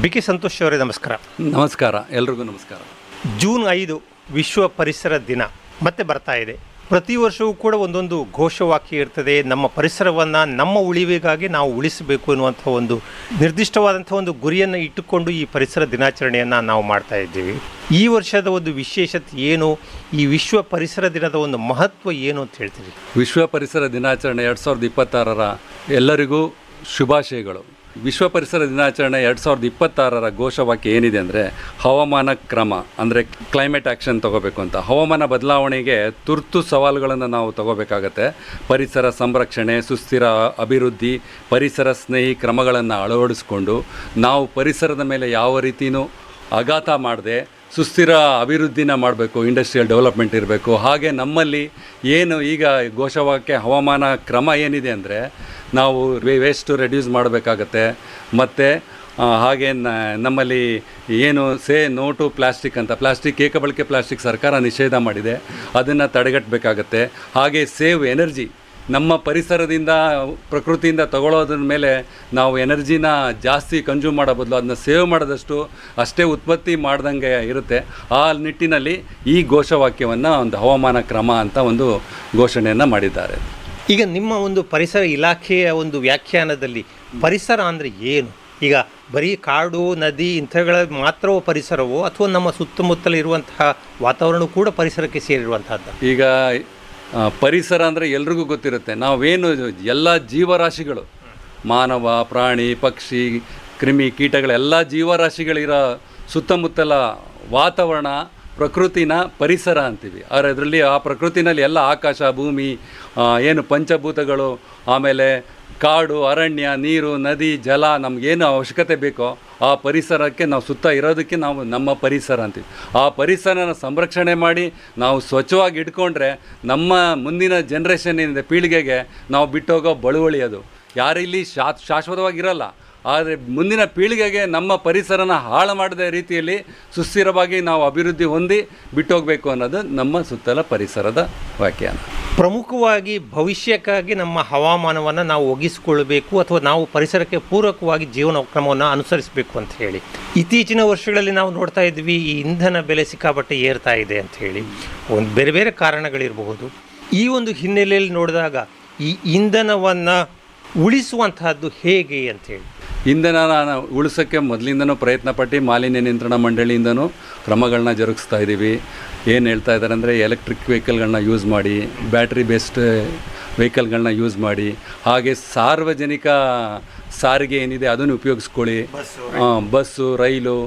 B K Santosh ಅವರೇ ನಮಸ್ಕಾರ. ನಮಸ್ಕಾರ, ಎಲ್ರಿಗೂ ನಮಸ್ಕಾರ. ಜೂನ್ 5 ವಿಶ್ವ ಪರಿಸರ ದಿನ ಮತ್ತೆ ಬರ್ತಾ ಇದೆ. ಪ್ರತಿ ವರ್ಷವೂ ಕೂಡ ಒಂದೊಂದು ಘೋಷವಾಕ್ಯ ಇರ್ತದೆ. ನಮ್ಮ ಪರಿಸರವನ್ನು ನಮ್ಮ ಉಳಿವಿಗಾಗಿ ನಾವು ಉಳಿಸಬೇಕು ಎನ್ನುವಂಥ ಒಂದು ನಿರ್ದಿಷ್ಟವಾದಂಥ ಒಂದು ಗುರಿಯನ್ನು ಇಟ್ಟುಕೊಂಡು ಈ ಪರಿಸರ ದಿನಾಚರಣೆಯನ್ನು ನಾವು ಮಾಡ್ತಾ ಇದ್ದೀವಿ. ಈ ವರ್ಷದ ಒಂದು ವಿಶೇಷತೆ ಏನು, ಈ ವಿಶ್ವ ಪರಿಸರ ದಿನದ ಒಂದು ಮಹತ್ವ ಏನು ಅಂತ ಹೇಳ್ತೀವಿ? ವಿಶ್ವ ಪರಿಸರ ದಿನಾಚರಣೆ 2026 ಎಲ್ಲರಿಗೂ ಶುಭಾಶಯಗಳು. ವಿಶ್ವ ಪರಿಸರ ದಿನಾಚರಣೆ 2026 ಘೋಷವಾಕ್ಯ ಏನಿದೆ ಅಂದರೆ ಹವಾಮಾನ ಕ್ರಮ, ಅಂದರೆ ಕ್ಲೈಮೇಟ್ ಆ್ಯಕ್ಷನ್ ತೊಗೋಬೇಕು ಅಂತ. ಹವಾಮಾನ ಬದಲಾವಣೆಗೆ ತುರ್ತು ಸವಾಲುಗಳನ್ನು ನಾವು ತಗೋಬೇಕಾಗತ್ತೆ. ಪರಿಸರ ಸಂರಕ್ಷಣೆ, ಸುಸ್ಥಿರ ಅಭಿವೃದ್ಧಿ, ಪರಿಸರ ಸ್ನೇಹಿ ಕ್ರಮಗಳನ್ನು ಅಳವಡಿಸ್ಕೊಂಡು ನಾವು ಪರಿಸರದ ಮೇಲೆ ಯಾವ ರೀತಿಯೂ ಆಘಾತ ಮಾಡದೆ ಸುಸ್ಥಿರ ಅಭಿವೃದ್ಧಿನ ಮಾಡಬೇಕು. ಇಂಡಸ್ಟ್ರಿಯಲ್ ಡೆವಲಪ್ಮೆಂಟ್ ಇರಬೇಕು. ಹಾಗೆ ನಮ್ಮಲ್ಲಿ ಏನು ಈಗ ಘೋಷವಾಕ್ಯ ಹವಾಮಾನ ಕ್ರಮ ಏನಿದೆ ಅಂದರೆ ನಾವು ವೇಸ್ಟ್ ರೆಡ್ಯೂಸ್ ಮಾಡಬೇಕಾಗತ್ತೆ. ಮತ್ತು ಹಾಗೆ ನಮ್ಮಲ್ಲಿ ಏನು ನೋ ಟು ಪ್ಲಾಸ್ಟಿಕ್ ಅಂತ, ಪ್ಲಾಸ್ಟಿಕ್ ಏಕಬಳಕೆ ಪ್ಲಾಸ್ಟಿಕ್ ಸರ್ಕಾರ ನಿಷೇಧ ಮಾಡಿದೆ, ಅದನ್ನು ತಡೆಗಟ್ಟಬೇಕಾಗತ್ತೆ. ಹಾಗೆ ಸೇವ್ ಎನರ್ಜಿ, ನಮ್ಮ ಪರಿಸರದಿಂದ ಪ್ರಕೃತಿಯಿಂದ ತಗೊಳ್ಳೋದ್ರ ಮೇಲೆ ನಾವು ಎನರ್ಜಿನ ಜಾಸ್ತಿ ಕನ್ಸ್ಯೂಮ್ ಮಾಡೋ ಬದಲು ಅದನ್ನ ಸೇವ್ ಮಾಡೋದಷ್ಟು ಅಷ್ಟೇ ಉತ್ಪತ್ತಿ ಮಾಡ್ದಂಗೆ ಇರುತ್ತೆ. ಆ ನಿಟ್ಟಿನಲ್ಲಿ ಈ ಘೋಷವಾಕ್ಯವನ್ನು ಒಂದು ಹವಾಮಾನ ಕ್ರಮ ಅಂತ ಒಂದು ಘೋಷಣೆಯನ್ನು ಮಾಡಿದ್ದಾರೆ. ಈಗ ನಿಮ್ಮ ಒಂದು ಪರಿಸರ ಇಲಾಖೆಯ ಒಂದು ವ್ಯಾಖ್ಯಾನದಲ್ಲಿ ಪರಿಸರ ಅಂದರೆ ಏನು? ಈಗ ಬರೀ ಕಾಡು, ನದಿ ಇಂಥಗಳ ಮಾತ್ರವೋ ಪರಿಸರವೋ, ಅಥವಾ ನಮ್ಮ ಸುತ್ತಮುತ್ತಲ ಇರುವಂತಹ ವಾತಾವರಣ ಕೂಡ ಪರಿಸರಕ್ಕೆ ಸೇರಿರುವಂಥದ್ದು? ಈಗ ಪರಿಸರ ಅಂದರೆ ಎಲ್ರಿಗೂ ಗೊತ್ತಿರುತ್ತೆ. ನಾವೇನು ಎಲ್ಲ ಜೀವರಾಶಿಗಳು, ಮಾನವ, ಪ್ರಾಣಿ, ಪಕ್ಷಿ, ಕ್ರಿಮಿ, ಕೀಟಗಳೆಲ್ಲ ಜೀವರಾಶಿಗಳಿರೋ ಸುತ್ತಮುತ್ತಲ ವಾತಾವರಣ, ಪ್ರಕೃತಿನ ಪರಿಸರ ಅಂತೀವಿ. ಆದರೆ ಅದರಲ್ಲಿ ಆ ಪ್ರಕೃತಿನಲ್ಲಿ ಎಲ್ಲ ಆಕಾಶ, ಭೂಮಿ, ಏನು ಪಂಚಭೂತಗಳು, ಆಮೇಲೆ ಕಾಡು, ಅರಣ್ಯ, ನೀರು, ನದಿ, ಜಲ, ನಮಗೇನು ಅವಶ್ಯಕತೆ ಬೇಕೋ ಆ ಪರಿಸರಕ್ಕೆ ನಾವು ಸುತ್ತ ಇರೋದಕ್ಕೆ ನಾವು ನಮ್ಮ ಪರಿಸರ ಅಂತೀವಿ. ಆ ಪರಿಸರನ ಸಂರಕ್ಷಣೆ ಮಾಡಿ ನಾವು ಸ್ವಚ್ಛವಾಗಿ ಇಟ್ಕೊಂಡ್ರೆ ನಮ್ಮ ಮುಂದಿನ ಜನ್ರೇಷನ್ ಏನಿದೆ, ಪೀಳಿಗೆಗೆ ನಾವು ಬಿಟ್ಟೋಗೋ ಬಳುವಳಿ ಅದು ಯಾರಿಲ್ಲಿ ಶಾಶ್ವತವಾಗಿರಲ್ಲ. ಆದರೆ ಮುಂದಿನ ಪೀಳಿಗೆಗೆ ನಮ್ಮ ಪರಿಸರನ ಹಾಳು ಮಾಡದ ರೀತಿಯಲ್ಲಿ ಸುಸ್ಥಿರವಾಗಿ ನಾವು ಅಭಿವೃದ್ಧಿ ಹೊಂದಿ ಬಿಟ್ಟೋಗಬೇಕು ಅನ್ನೋದು ನಮ್ಮ ಸುತ್ತಲ ಪರಿಸರದ ವ್ಯಾಖ್ಯಾನ. ಪ್ರಮುಖವಾಗಿ ಭವಿಷ್ಯಕ್ಕಾಗಿ ನಮ್ಮ ಹವಾಮಾನವನ್ನು ನಾವು ಒಗ್ಗಿಸಿಕೊಳ್ಬೇಕು, ಅಥವಾ ನಾವು ಪರಿಸರಕ್ಕೆ ಪೂರಕವಾಗಿ ಜೀವನ ಕ್ರಮವನ್ನು ಅನುಸರಿಸಬೇಕು ಅಂತ ಹೇಳಿ ಇತ್ತೀಚಿನ ವರ್ಷಗಳಲ್ಲಿ ನಾವು ನೋಡ್ತಾ ಇದ್ವಿ. ಈ ಇಂಧನ ಬೆಲೆ ಸಿಕ್ಕಾಪಟ್ಟೆ ಏರ್ತಾ ಇದೆ ಅಂತ ಹೇಳಿ ಒಂದು ಬೇರೆ ಬೇರೆ ಕಾರಣಗಳಿರಬಹುದು. ಈ ಒಂದು ಹಿನ್ನೆಲೆಯಲ್ಲಿ ನೋಡಿದಾಗ ಈ ಇಂಧನವನ್ನು ಉಳಿಸುವಂತಹದ್ದು ಹೇಗೆ ಅಂಥೇಳಿ? ಇಂಧನ ಉಳಿಸೋಕ್ಕೆ ಮೊದಲಿಂದನೂ ಪ್ರಯತ್ನಪಟ್ಟು ಮಾಲಿನ್ಯ ನಿಯಂತ್ರಣ ಮಂಡಳಿಯಿಂದನೂ ಕ್ರಮಗಳನ್ನ ಜರುಗಿಸ್ತಾ ಇದ್ದೀವಿ. ಏನು ಹೇಳ್ತಾ ಇದ್ದಾರೆ ಅಂದರೆ ಎಲೆಕ್ಟ್ರಿಕ್ ವೆಹಿಕಲ್ಗಳನ್ನ ಯೂಸ್ ಮಾಡಿ, ಬ್ಯಾಟ್ರಿ ಬೇಸ್ಡ್ ವೆಹಿಕಲ್ಗಳನ್ನ ಯೂಸ್ ಮಾಡಿ, ಹಾಗೆ ಸಾರ್ವಜನಿಕ ಸಾರಿಗೆ ಏನಿದೆ ಅದನ್ನು ಉಪಯೋಗಿಸ್ಕೊಳ್ಳಿ. ಬಸ್ಸು, ರೈಲು,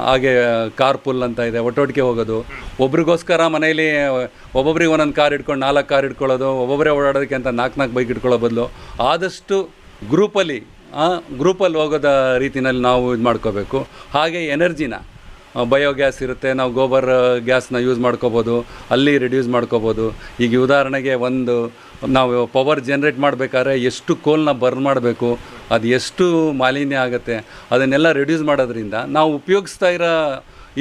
ಹಾಗೆ ಕಾರ್ಪುಲ್ ಅಂತ ಇದೆ, ಒಟ್ಟೊಟ್ಟಿಗೆ ಹೋಗೋದು. ಒಬ್ರಿಗೋಸ್ಕರ ಮನೆಯಲ್ಲಿ ಒಬ್ಬೊಬ್ರಿಗೆ ಒಂದೊಂದು ಕಾರ್ ಇಟ್ಕೊಂಡು 4 ಕಾರ್ ಇಟ್ಕೊಳ್ಳೋದು, ಒಬ್ಬೊಬ್ಬರೇ ಓಡಾಡೋದಕ್ಕೆ ಅಂತ 4 ಬೈಕ್ ಇಟ್ಕೊಳ್ಳೋ ಬದಲು ಆದಷ್ಟು ಗ್ರೂಪಲ್ಲಿ ಹೋಗೋದ ರೀತಿಯಲ್ಲಿ ನಾವು ಇದು ಮಾಡ್ಕೋಬೇಕು. ಹಾಗೆ ಎನರ್ಜಿನ ಬಯೋಗ್ಯಾಸ್ ಇರುತ್ತೆ, ನಾವು ಗೋಬರ್ ಗ್ಯಾಸ್ನ ಯೂಸ್ ಮಾಡ್ಕೋಬೋದು, ಅಲ್ಲಿ ರಿಡ್ಯೂಸ್ ಮಾಡ್ಕೋಬೋದು. ಈಗ ಉದಾಹರಣೆಗೆ ನಾವು ಪವರ್ ಜನ್ರೇಟ್ ಮಾಡಬೇಕಾದ್ರೆ ಎಷ್ಟು ಕೋಲ್ನ ಬರ್ನ್ ಮಾಡಬೇಕು, ಅದು ಎಷ್ಟು ಮಾಲಿನ್ಯ ಆಗುತ್ತೆ, ಅದನ್ನೆಲ್ಲ ರಿಡ್ಯೂಸ್ ಮಾಡೋದ್ರಿಂದ ನಾವು ಉಪಯೋಗಿಸ್ತಾ ಇರೋ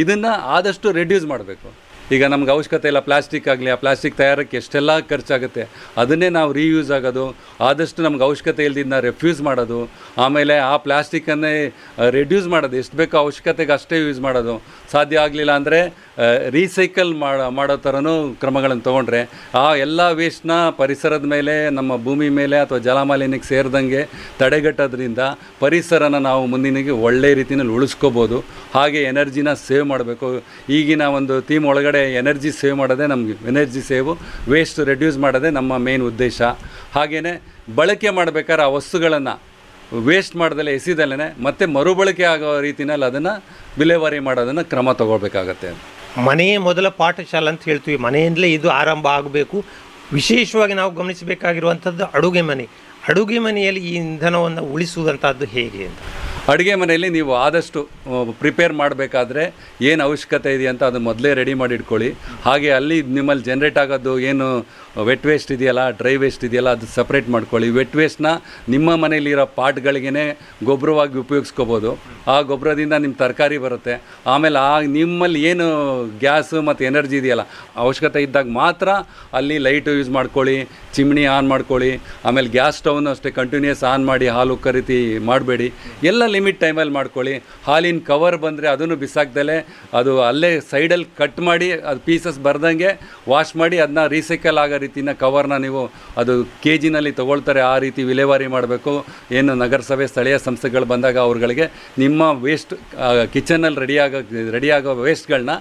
ಇದನ್ನು ಆದಷ್ಟು ರಿಡ್ಯೂಸ್ ಮಾಡಬೇಕು. ಈಗ ನಮ್ಗೆ ಅವಶ್ಯಕತೆ ಇಲ್ಲ ಪ್ಲಾಸ್ಟಿಕ್ ಆಗಲಿ, ಆ ಪ್ಲಾಸ್ಟಿಕ್ ತಯಾರಕ್ಕೆ ಎಷ್ಟೆಲ್ಲ ಖರ್ಚಾಗುತ್ತೆ, ಅದನ್ನೇ ನಾವು ರೀಯೂಸ್ ಆಗೋದು. ಆದಷ್ಟು ನಮ್ಗೆ ಅವಶ್ಯಕತೆ ಇಲ್ದಿದ್ದನ್ನ ರೆಫ್ಯೂಸ್ ಮಾಡೋದು. ಆಮೇಲೆ ಆ ಪ್ಲಾಸ್ಟಿಕ್ಕನ್ನೇ ರೆಡ್ಯೂಸ್ ಮಾಡೋದು, ಎಷ್ಟು ಬೇಕೋ ಅವಶ್ಯಕತೆಗೆ ಅಷ್ಟೇ ಯೂಸ್ ಮಾಡೋದು. ಸಾಧ್ಯ ಆಗಲಿಲ್ಲ ಅಂದರೆ ರೀಸೈಕಲ್ ಮಾಡೋ ಥರನೂ ಕ್ರಮಗಳನ್ನು ತೊಗೊಂಡ್ರೆ ಆ ಎಲ್ಲ ವೇಸ್ಟ್ನ ಪರಿಸರದ ಮೇಲೆ, ನಮ್ಮ ಭೂಮಿ ಮೇಲೆ ಅಥವಾ ಜಲಮಾಲಿನ್ಯಕ್ಕೆ ಸೇರಿದಂಗೆ ತಡೆಗಟ್ಟೋದ್ರಿಂದ ಪರಿಸರನ ನಾವು ಮುಂದಿನಿಗೆ ಒಳ್ಳೆಯ ರೀತಿಯಲ್ಲಿ ಉಳಿಸ್ಕೋಬೋದು. ಹಾಗೆ ಎನರ್ಜಿನ ಸೇವ್ ಮಾಡಬೇಕು. ಈಗಿನ ಒಂದು ಥೀಮ್ ಒಳಗಡೆ ಎನರ್ಜಿ ಸೇವ್ ಮಾಡೋದೇ ನಮಗೆ, ಎನರ್ಜಿ ಸೇವು, ವೇಸ್ಟ್ ರೆಡ್ಯೂಸ್ ಮಾಡೋದೇ ನಮ್ಮ ಮೇನ್ ಉದ್ದೇಶ. ಹಾಗೆಯೇ ಬಳಕೆ ಮಾಡಬೇಕಾದ್ರೆ ಆ ವಸ್ತುಗಳನ್ನು ವೇಸ್ಟ್ ಮಾಡ್ದಲೇ ಎಸಿದಲ್ಲೇ ಮತ್ತೆ ಮರುಬಳಕೆ ಆಗೋ ರೀತಿಯಲ್ಲಿ ಅದನ್ನು ವಿಲೇವಾರಿ ಮಾಡೋದನ್ನು ಕ್ರಮ ತಗೊಳ್ಬೇಕಾಗತ್ತೆ. ಮನೆಯೇ ಮೊದಲ ಪಾಠಶಾಲೆ ಅಂತ ಹೇಳ್ತೀವಿ. ಮನೆಯಿಂದಲೇ ಇದು ಆರಂಭ ಆಗಬೇಕು. ವಿಶೇಷವಾಗಿ ನಾವು ಗಮನಿಸಬೇಕಾಗಿರುವಂಥದ್ದು ಅಡುಗೆ ಮನೆಯಲ್ಲಿ ಈ ಇಂಧನವನ್ನು ಉಳಿಸುವಂಥದ್ದು ಹೇಗೆ ಅಂತ. ಅಡುಗೆ ಮನೆಯಲ್ಲಿ ನೀವು ಆದಷ್ಟು ಪ್ರಿಪೇರ್ ಮಾಡಬೇಕಾದ್ರೆ ಏನು ಅವಶ್ಯಕತೆ ಇದೆ ಅಂತ ಅದು ಮೊದಲೇ ರೆಡಿ ಮಾಡಿ ಇಟ್ಕೊಳ್ಳಿ. ಹಾಗೆ ಅಲ್ಲಿ ನಿಮ್ಮಲ್ಲಿ ಜನ್ರೇಟ್ ಆಗೋದು ಏನು ವೆಟ್ ವೇಸ್ಟ್ ಇದೆಯಲ್ಲ, ಡ್ರೈ ವೇಸ್ಟ್ ಇದೆಯಲ್ಲ, ಅದು ಸಪ್ರೇಟ್ ಮಾಡ್ಕೊಳ್ಳಿ. ವೆಟ್ ವೇಸ್ಟ್ನ ನಿಮ್ಮ ಮನೆಯಲ್ಲಿರೋ ಪಾಟ್ಗಳಿಗೇ ಗೊಬ್ಬರವಾಗಿ ಉಪಯೋಗಿಸ್ಕೋಬೋದು. ಆ ಗೊಬ್ಬರದಿಂದ ನಿಮ್ಮ ತರಕಾರಿ ಬರುತ್ತೆ. ಆಮೇಲೆ ನಿಮ್ಮಲ್ಲಿ ಏನು ಗ್ಯಾಸು ಮತ್ತು ಎನರ್ಜಿ ಇದೆಯಲ್ಲ, ಅವಶ್ಯಕತೆ ಇದ್ದಾಗ ಮಾತ್ರ ಅಲ್ಲಿ ಲೈಟು ಯೂಸ್ ಮಾಡ್ಕೊಳ್ಳಿ, ಚಿಮ್ನಿ ಆನ್ ಮಾಡ್ಕೊಳ್ಳಿ. ಆಮೇಲೆ ಗ್ಯಾಸ್ ಸ್ಟವ್ನು ಅಷ್ಟೇ ಕಂಟಿನ್ಯೂಸ್ ಆನ್ ಮಾಡಿ ಹಾಲು ಕರಿತಿ ಮಾಡಬೇಡಿ. ಎಲ್ಲ ಲಿಮಿಟ್ ಟೈಮಲ್ಲಿ ಮಾಡ್ಕೊಳ್ಳಿ. ಹಾಲಿನ ಕವರ್ ಬಂದರೆ ಅದನ್ನು ಬಿಸಾಕ್ದಲೆ ಅದು ಅಲ್ಲೇ ಸೈಡಲ್ಲಿ ಕಟ್ ಮಾಡಿ ಅದು ಪೀಸಸ್ ಬರ್ದಂಗೆ ವಾಶ್ ಮಾಡಿ ಅದನ್ನ ರೀಸೈಕಲ್ ಆಗೋ ರೀತಿನ ಕವರ್ನ ನೀವು ಅದು ಕೆ ಜಿನಲ್ಲಿ ತೊಗೊಳ್ತಾರೆ ಆ ರೀತಿ ವಿಲೇವಾರಿ ಮಾಡಬೇಕು. ಏನು ನಗರಸಭೆ ಸ್ಥಳೀಯ ಸಂಸ್ಥೆಗಳು ಬಂದಾಗ ಅವ್ರುಗಳಿಗೆ ನಿಮ್ಮ ವೇಸ್ಟ್ ಕಿಚನಲ್ಲಿ ರೆಡಿಯಾಗೋ ವೇಸ್ಟ್ಗಳನ್ನ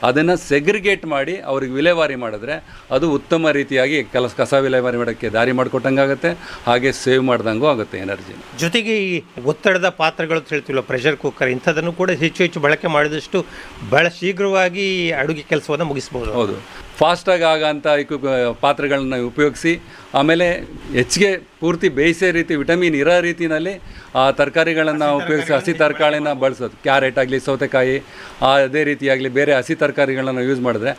ಅದನ್ನು ಸೆಗ್ರಿಗೇಟ್ ಮಾಡಿ ಅವ್ರಿಗೆ ವಿಲೇವಾರಿ ಮಾಡಿದ್ರೆ ಅದು ಉತ್ತಮ ರೀತಿಯಾಗಿ ಕಸ ವಿಲೇವಾರಿ ಮಾಡೋಕ್ಕೆ ದಾರಿ ಮಾಡಿಕೊಟ್ಟಂಗಾಗುತ್ತೆ, ಹಾಗೆ ಸೇವ್ ಮಾಡ್ದಂಗೂ ಆಗುತ್ತೆ ಎನರ್ಜಿನ. ಜೊತೆಗೆ ಈ ಒತ್ತಡದ ಪಾತ್ರೆಗಳು ಅಂತ ಹೇಳ್ತೀವಲ್ಲ, ಪ್ರೆಷರ್ ಕುಕ್ಕರ್, ಇಂಥದ್ದನ್ನು ಕೂಡ ಹೆಚ್ಚು ಬಳಕೆ ಮಾಡಿದಷ್ಟು ಬಹಳ ಶೀಘ್ರವಾಗಿ ಅಡುಗೆ ಕೆಲಸವನ್ನು ಮುಗಿಸ್ಬೋದು. ಹೌದು, ಫಾಸ್ಟಾಗಿ ಆಗೋಂಥ ಪಾತ್ರೆಗಳನ್ನ ಉಪಯೋಗಿಸಿ ಆಮೇಲೆ ಹೆಚ್ಚಿಗೆ ಪೂರ್ತಿ ಬೇಯಿಸೋ ರೀತಿ ವಿಟಮಿನ್ ಇರೋ ರೀತಿಯಲ್ಲಿ ಆ ತರಕಾರಿಗಳನ್ನು ಉಪಯೋಗಿಸಿ ಹಸಿ ತರಕಾರಿನ ಬಳಸೋದು. ಕ್ಯಾರೆಟ್ ಆಗಲಿ, ಸೌತೆಕಾಯಿ, ಅದೇ ರೀತಿಯಾಗಲಿ ಬೇರೆ ಹಸಿ ತರಕಾರಿಗಳನ್ನು ಯೂಸ್ ಮಾಡಿದ್ರೆ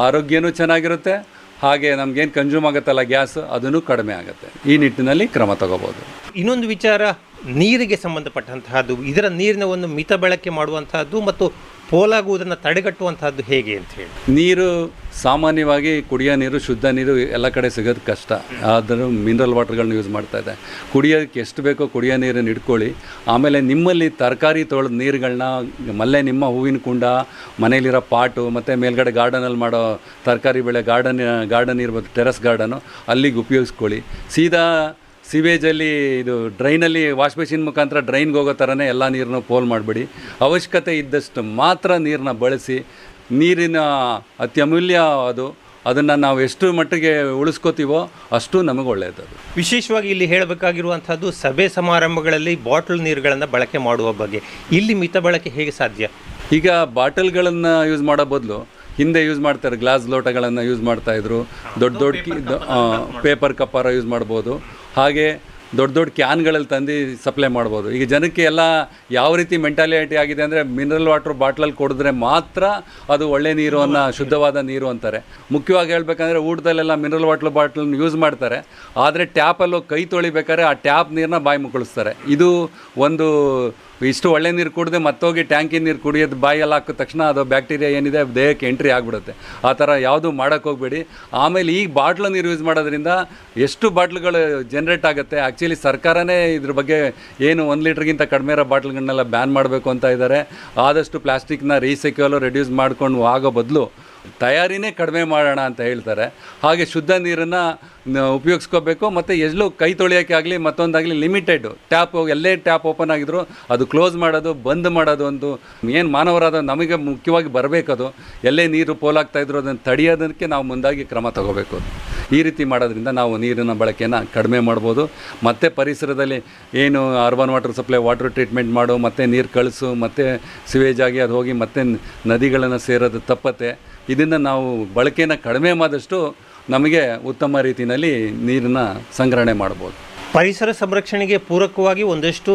ಆರೋಗ್ಯನೂ ಚೆನ್ನಾಗಿರುತ್ತೆ, ಹಾಗೆ ನಮಗೇನು ಕನ್ಸ್ಯೂಮ್ ಆಗುತ್ತಲ್ಲ ಗ್ಯಾಸ್ ಅದನ್ನು ಕಡಿಮೆ ಆಗುತ್ತೆ. ಈ ನಿಟ್ಟಿನಲ್ಲಿ ಕ್ರಮ ತಗೋಬೋದು. ಇನ್ನೊಂದು ವಿಚಾರ ನೀರಿಗೆ ಸಂಬಂಧಪಟ್ಟಂತಹದ್ದು, ಇದರ ನೀರಿನ ಒಂದು ಮಿತ ಬಳಕೆ ಮಾಡುವಂತಹದ್ದು ಮತ್ತು ಪೋಲಾಗುವುದನ್ನು ತಡೆಗಟ್ಟುವಂತಹದ್ದು ಹೇಗೆ ಅಂತ ಹೇಳಿ. ನೀರು ಸಾಮಾನ್ಯವಾಗಿ ಕುಡಿಯೋ ನೀರು, ಶುದ್ಧ ನೀರು ಎಲ್ಲ ಕಡೆ ಸಿಗೋದು ಕಷ್ಟ. ಆದರೂ ಮಿನರಲ್ ವಾಟರ್ಗಳನ್ನ ಯೂಸ್ ಮಾಡ್ತಾ ಇದೆ. ಕುಡಿಯೋಕ್ಕೆ ಎಷ್ಟು ಬೇಕೋ ಕುಡಿಯೋ ನೀರನ್ನು ಇಟ್ಕೊಳ್ಳಿ. ಆಮೇಲೆ ನಿಮ್ಮಲ್ಲಿ ತರಕಾರಿ ತೊಳೆದ ನೀರುಗಳನ್ನ ನಿಮ್ಮ ಹೂವಿನ ಕುಂಡ, ಮನೇಲಿರೋ ಪಾಟು ಮತ್ತು ಮೇಲ್ಗಡೆ ಗಾರ್ಡನಲ್ಲಿ ಮಾಡೋ ತರಕಾರಿ ಬೆಳೆ ಗಾರ್ಡನ್ ಇರ್ಬೋದು, ಟೆರೆಸ್ ಗಾರ್ಡನು, ಅಲ್ಲಿಗೆ ಉಪಯೋಗಿಸ್ಕೊಳ್ಳಿ. ಸೀದಾ ಸಿವೇಜಲ್ಲಿ ಇದು ಡ್ರೈನಲ್ಲಿ ವಾಶ್ ಬೇಸಿನ್ ಮುಖಾಂತರ ಡ್ರೈನ್ಗೆ ಹೋಗೋ ಥರನೇ ಎಲ್ಲ ನೀರನ್ನು ಪೋಲ್ ಮಾಡಬೇಡಿ. ಅವಶ್ಯಕತೆ ಇದ್ದಷ್ಟು ಮಾತ್ರ ನೀರನ್ನ ಬಳಸಿ. ನೀರಿನ ಅತ್ಯಮೂಲ್ಯ ಅದನ್ನು ನಾವು ಎಷ್ಟು ಮಟ್ಟಿಗೆ ಉಳಿಸ್ಕೋತೀವೋ ಅಷ್ಟು ನಮಗೆ ಒಳ್ಳೆಯದು. ವಿಶೇಷವಾಗಿ ಇಲ್ಲಿ ಹೇಳಬೇಕಾಗಿರುವಂಥದ್ದು ಸಭೆ ಸಮಾರಂಭಗಳಲ್ಲಿ ಬಾಟಲ್ ನೀರುಗಳನ್ನು ಬಳಕೆ ಮಾಡುವ ಬಗ್ಗೆ. ಇಲ್ಲಿ ಮಿತ ಬಳಕೆ ಹೇಗೆ ಸಾಧ್ಯ? ಈಗ ಬಾಟಲ್ಗಳನ್ನು ಯೂಸ್ ಮಾಡೋ ಬದಲು ಹಿಂದೆ ಯೂಸ್ ಮಾಡ್ತಾರೆ, ಗ್ಲಾಸ್ ಲೋಟಗಳನ್ನು ಯೂಸ್ ಮಾಡ್ತಾಯಿದ್ರು. ದೊಡ್ಡ ಪೇಪರ್ ಕಪ್ಪಾರ ಯೂಸ್ ಮಾಡ್ಬೋದು. ಹಾಗೆ ದೊಡ್ಡ ಕ್ಯಾನ್ಗಳಲ್ಲಿ ತಂದು ಸಪ್ಲೈ ಮಾಡ್ಬೋದು. ಈಗ ಜನಕ್ಕೆ ಎಲ್ಲ ಯಾವ ರೀತಿ ಮೆಂಟಾಲಿಟಿ ಆಗಿದೆ ಅಂದರೆ ಮಿನರಲ್ ವಾಟ್ರ್ ಬಾಟ್ಲಲ್ಲಿ ಕೊಡಿದ್ರೆ ಮಾತ್ರ ಅದು ಒಳ್ಳೆ ನೀರು ಶುದ್ಧವಾದ ನೀರು ಅಂತಾರೆ. ಮುಖ್ಯವಾಗಿ ಹೇಳ್ಬೇಕಂದ್ರೆ ಊಟದಲ್ಲೆಲ್ಲ ಮಿನರಲ್ ವಾಟ್ರ್ ಬಾಟ್ಲನ್ನು ಯೂಸ್ ಮಾಡ್ತಾರೆ, ಆದರೆ ಟ್ಯಾಪಲ್ಲೂ ಕೈ ತೊಳಿಬೇಕಾದ್ರೆ ಆ ಟ್ಯಾಪ್ ನೀರನ್ನ ಬಾಯಿ ಮುಕ್ಕಳಿಸ್ತಾರೆ. ಇದು ಒಂದು ಇಷ್ಟು ಒಳ್ಳೆ ನೀರು ಕುಡಿದೆ ಮತ್ತೋಗಿ ಟ್ಯಾಂಕಿನ ನೀರು ಕುಡಿಯೋದು ಬಾಯಲ್ಲಿ ಹಾಕಿದ ತಕ್ಷಣ ಅದು ಬ್ಯಾಕ್ಟೀರಿಯಾ ಏನಿದೆ ದೇಹಕ್ಕೆ ಎಂಟ್ರಿ ಆಗಿಬಿಡುತ್ತೆ. ಆ ಥರ ಯಾವುದು ಮಾಡೋಕ್ಕೆ ಹೋಗಬೇಡಿ. ಆಮೇಲೆ ಈಗ ಬಾಟ್ಲು ನೀರು ಯೂಸ್ ಮಾಡೋದ್ರಿಂದ ಎಷ್ಟು ಬಾಟ್ಲುಗಳು ಜನ್ರೇಟ್ ಆಗುತ್ತೆ. ಆ್ಯಕ್ಚುಲಿ ಸರ್ಕಾರನೇ ಇದ್ರ ಬಗ್ಗೆ ಏನು 1 ಲೀಟ್ರ್ಗಿಂತ ಕಡಿಮೆ ಇರೋ ಬಾಟ್ಲುಗಳನ್ನೆಲ್ಲ ಬ್ಯಾನ್ ಮಾಡಬೇಕು ಅಂತ ಇದ್ದಾರೆ. ಆದಷ್ಟು ಪ್ಲಾಸ್ಟಿಕ್ನ ರೀಸೈಕಲ್ ರೆಡ್ಯೂಸ್ ಮಾಡ್ಕೊಂಡು ಆಗೋ ಬದಲು ತಯಾರಿನೇ ಕಡಿಮೆ ಮಾಡೋಣ ಅಂತ ಹೇಳ್ತಾರೆ. ಹಾಗೆ ಶುದ್ಧ ನೀರನ್ನು ಉಪಯೋಗಿಸ್ಕೋಬೇಕು. ಮತ್ತು ಎಲ್ಲೂ ಕೈ ತೊಳೆಯೋಕ್ಕೆ ಆಗಲಿ ಮತ್ತೊಂದಾಗಲಿ ಲಿಮಿಟೆಡ್ ಟ್ಯಾಪ್, ಎಲ್ಲೇ ಟ್ಯಾಪ್ ಓಪನ್ ಆಗಿದ್ರು ಅದು ಕ್ಲೋಸ್ ಮಾಡೋದು, ಬಂದ್ ಮಾಡೋದು ಒಂದು ಏನು ಮಾನವರಾದ ನಮಗೆ ಮುಖ್ಯವಾಗಿ ಬರಬೇಕದು. ಎಲ್ಲೇ ನೀರು ಪೋಲಾಗ್ತಾಯಿದ್ರು ಅದನ್ನು ತಡೆಯೋದಕ್ಕೆ ನಾವು ಮುಂದಾಗಿ ಕ್ರಮ ತಗೋಬೇಕು. ಈ ರೀತಿ ಮಾಡೋದ್ರಿಂದ ನಾವು ನೀರಿನ ಬಳಕೆಯನ್ನು ಕಡಿಮೆ ಮಾಡ್ಬೋದು. ಮತ್ತು ಪರಿಸರದಲ್ಲಿ ಏನು urban water supply, water treatment ಮಾಡು, ಮತ್ತು ನೀರು ಕಳಿಸು, ಮತ್ತು ಸಿವೇಜ್ ಆಗಿ ಅದು ಹೋಗಿ ಮತ್ತೆ ನದಿಗಳನ್ನು ಸೇರೋದು ತಪ್ಪತ್ತೆ. ಇದನ್ನು ನಾವು ಬಳಕೆಯನ್ನು ಕಡಿಮೆ ಮಾಡಿದಷ್ಟು ನಮಗೆ ಉತ್ತಮ ರೀತಿಯಲ್ಲಿ ನೀರನ್ನ ಸಂಗ್ರಹಣೆ ಮಾಡ್ಬೋದು. ಪರಿಸರ ಸಂರಕ್ಷಣೆಗೆ ಪೂರಕವಾಗಿ ಒಂದಷ್ಟು